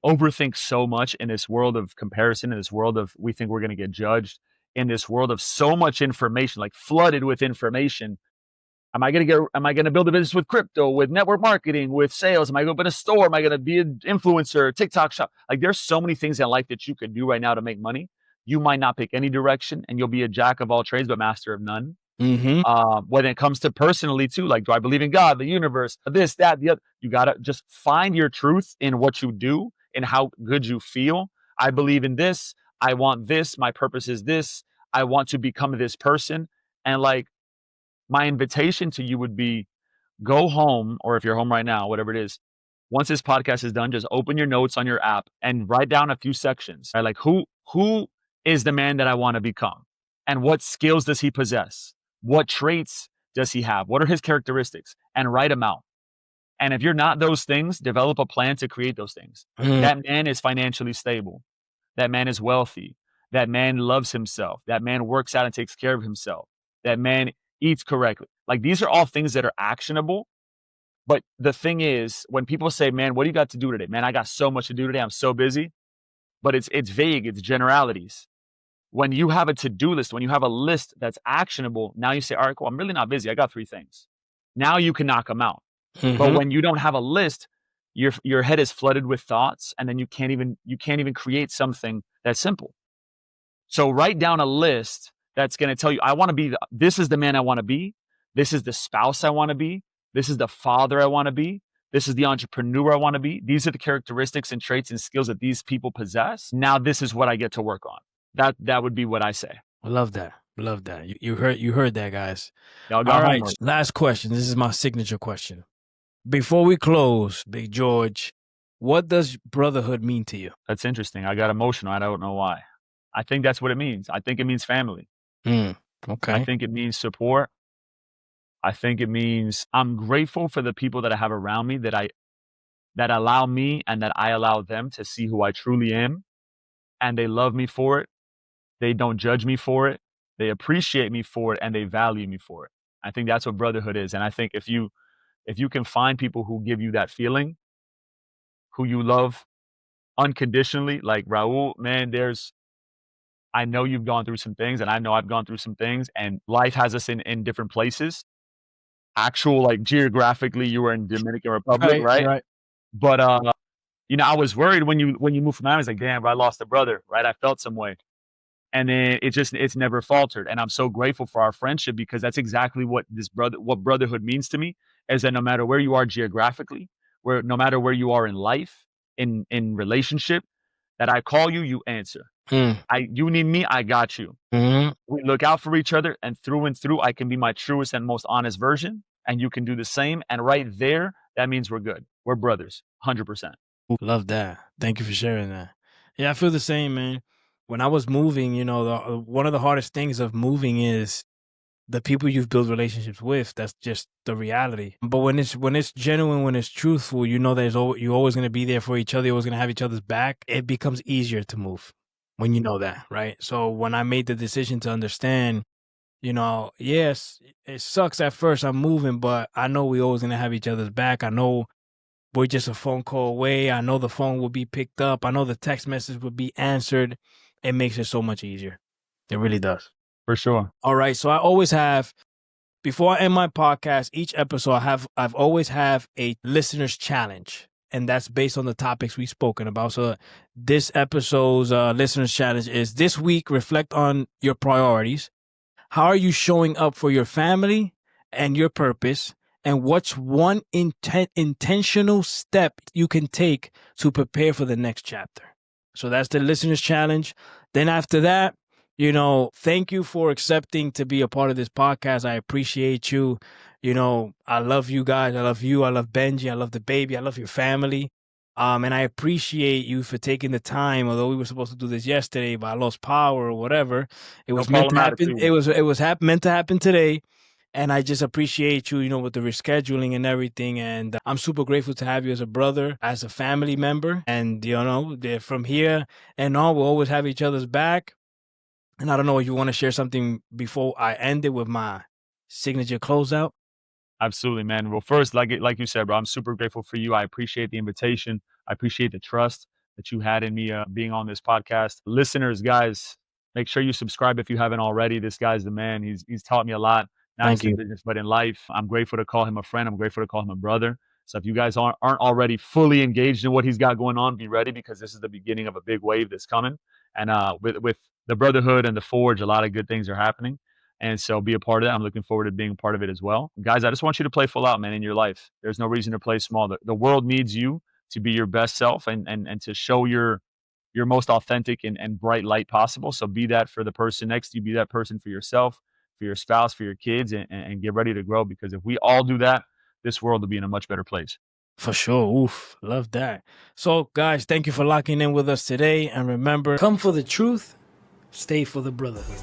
B: overthink so much in this world of comparison, in this world of, we think we're going to get judged, in this world of so much information, like flooded with information. Am I going to build a business with crypto, with network marketing, with sales? Am I going to open a store? Am I going to be an influencer, TikTok shop? Like there's so many things in life that you could do right now to make money. You might not pick any direction and you'll be a jack of all trades, but master of none.
A: Mm-hmm.
B: When it comes to personally too, like, do I believe in God, the universe, this, that, the other? You got to just find your truth in what you do and how good you feel. I believe in this. I want this. My purpose is this. I want to become this person. And like, my invitation to you would be go home, or if you're home right now, whatever it is, once this podcast is done, just open your notes on your app and write down a few sections, right? Like who is the man that I want to become? And what skills does he possess? What traits does he have? What are his characteristics? And write them out. And if you're not those things, develop a plan to create those things. That man is financially stable. That man is wealthy. That man loves himself. That man works out and takes care of himself. That man eats correctly. Like these are all things that are actionable. But the thing is, when people say, man, what do you got to do today? Man, I got so much to do today. I'm so busy. But it's vague. It's generalities. When you have a to-do list, when you have a list that's actionable, now you say, all right, cool, I'm really not busy. I got 3 things. Now you can knock them out.
A: Mm-hmm.
B: But when you don't have a list, your head is flooded with thoughts, and then you can't even create something that's simple. So write down a list that's going to tell you, I want to be, this is the man I want to be. This is the spouse I want to be. This is the father I want to be. This is the entrepreneur I want to be. These are the characteristics and traits and skills that these people possess. Now this is what I get to work on. That would be what I say.
A: I love that. Love that. You heard that, guys.
B: Y'all got
A: All right.
B: homework.
A: Last question. This is my signature question. Before we close, Big George, what does brotherhood mean to you?
B: That's interesting. I got emotional. I don't know why. I think that's what it means. I think it means family.
A: Okay.
B: I think it means support. I think it means I'm grateful for the people that I have around me that allow me and that I allow them to see who I truly am. And they love me for it. They don't judge me for it. They appreciate me for it, and they value me for it. I think that's what brotherhood is. And I think if you can find people who give you that feeling, who you love unconditionally, like Raul, man, I know you've gone through some things, and I know I've gone through some things, and life has us in different places. Like geographically, you were in Dominican Republic, right? But I was worried when you moved from Miami. I was like, damn, bro, I lost a brother, right? I felt some way. And then it's never faltered. And I'm so grateful for our friendship, because that's exactly what brotherhood means to me, is that no matter where you are geographically, no matter where you are in life, in relationship, that I call you, you answer. You need me, I got you.
A: Mm-hmm.
B: We look out for each other, and through, I can be my truest and most honest version, and you can do the same. And right there, that means we're good. We're brothers, 100%.
A: Love that. Thank you for sharing that. Yeah, I feel the same, man. When I was moving, one of the hardest things of moving is the people you've built relationships with. That's just the reality. But when it's genuine, when it's truthful, you're always going to be there for each other. You're always going to have each other's back. It becomes easier to move when you know that, right? So when I made the decision to understand, yes, it sucks at first, I'm moving, but I know we're always going to have each other's back. I know we're just a phone call away. I know the phone will be picked up. I know the text message will be answered. It makes it so much easier. It really does.
B: For sure.
A: All right. So I always have, before I end my podcast, each episode I've always have a listener's challenge. And that's based on the topics we've spoken about. So this episode's listener's challenge is, this week, reflect on your priorities. How are you showing up for your family and your purpose? And what's one intentional step you can take to prepare for the next chapter? So that's the listener's challenge. Then after that, thank you for accepting to be a part of this podcast. I appreciate you. I love you guys. I love you. I love Benji. I love the baby. I love your family. And I appreciate you for taking the time, although we were supposed to do this yesterday, but I lost power or whatever. It was meant to happen. It was meant to happen today. And I just appreciate you, with the rescheduling and everything. And I'm super grateful to have you as a brother, as a family member. And, from here and on, we'll always have each other's back. And I don't know if you want to share something before I end it with my signature closeout.
B: Absolutely, man. Well, first, like you said, bro, I'm super grateful for you. I appreciate the invitation. I appreciate the trust that you had in me being on this podcast. Listeners, guys, make sure you subscribe if you haven't already. This guy's the man. He's taught me a lot. not
A: Thank
B: just in
A: you.
B: business, but in life. I'm grateful to call him a friend. I'm grateful to call him a brother. So if you guys aren't already fully engaged in what he's got going on, be ready because this is the beginning of a big wave that's coming. And with the Brotherhood and the Forge, a lot of good things are happening. And so be a part of that. I'm looking forward to being a part of it as well. Guys, I just want you to play full out, man, in your life. There's no reason to play small. The world needs you to be your best self and to show your most authentic and bright light possible. So be that for the person next to you, be that person for yourself, for your spouse, for your kids, and get ready to grow because if we all do that, this world will be in a much better place.
A: For sure. Oof. Love that. So, guys, thank you for locking in with us today. And remember, come for the truth, stay for the brotherhood.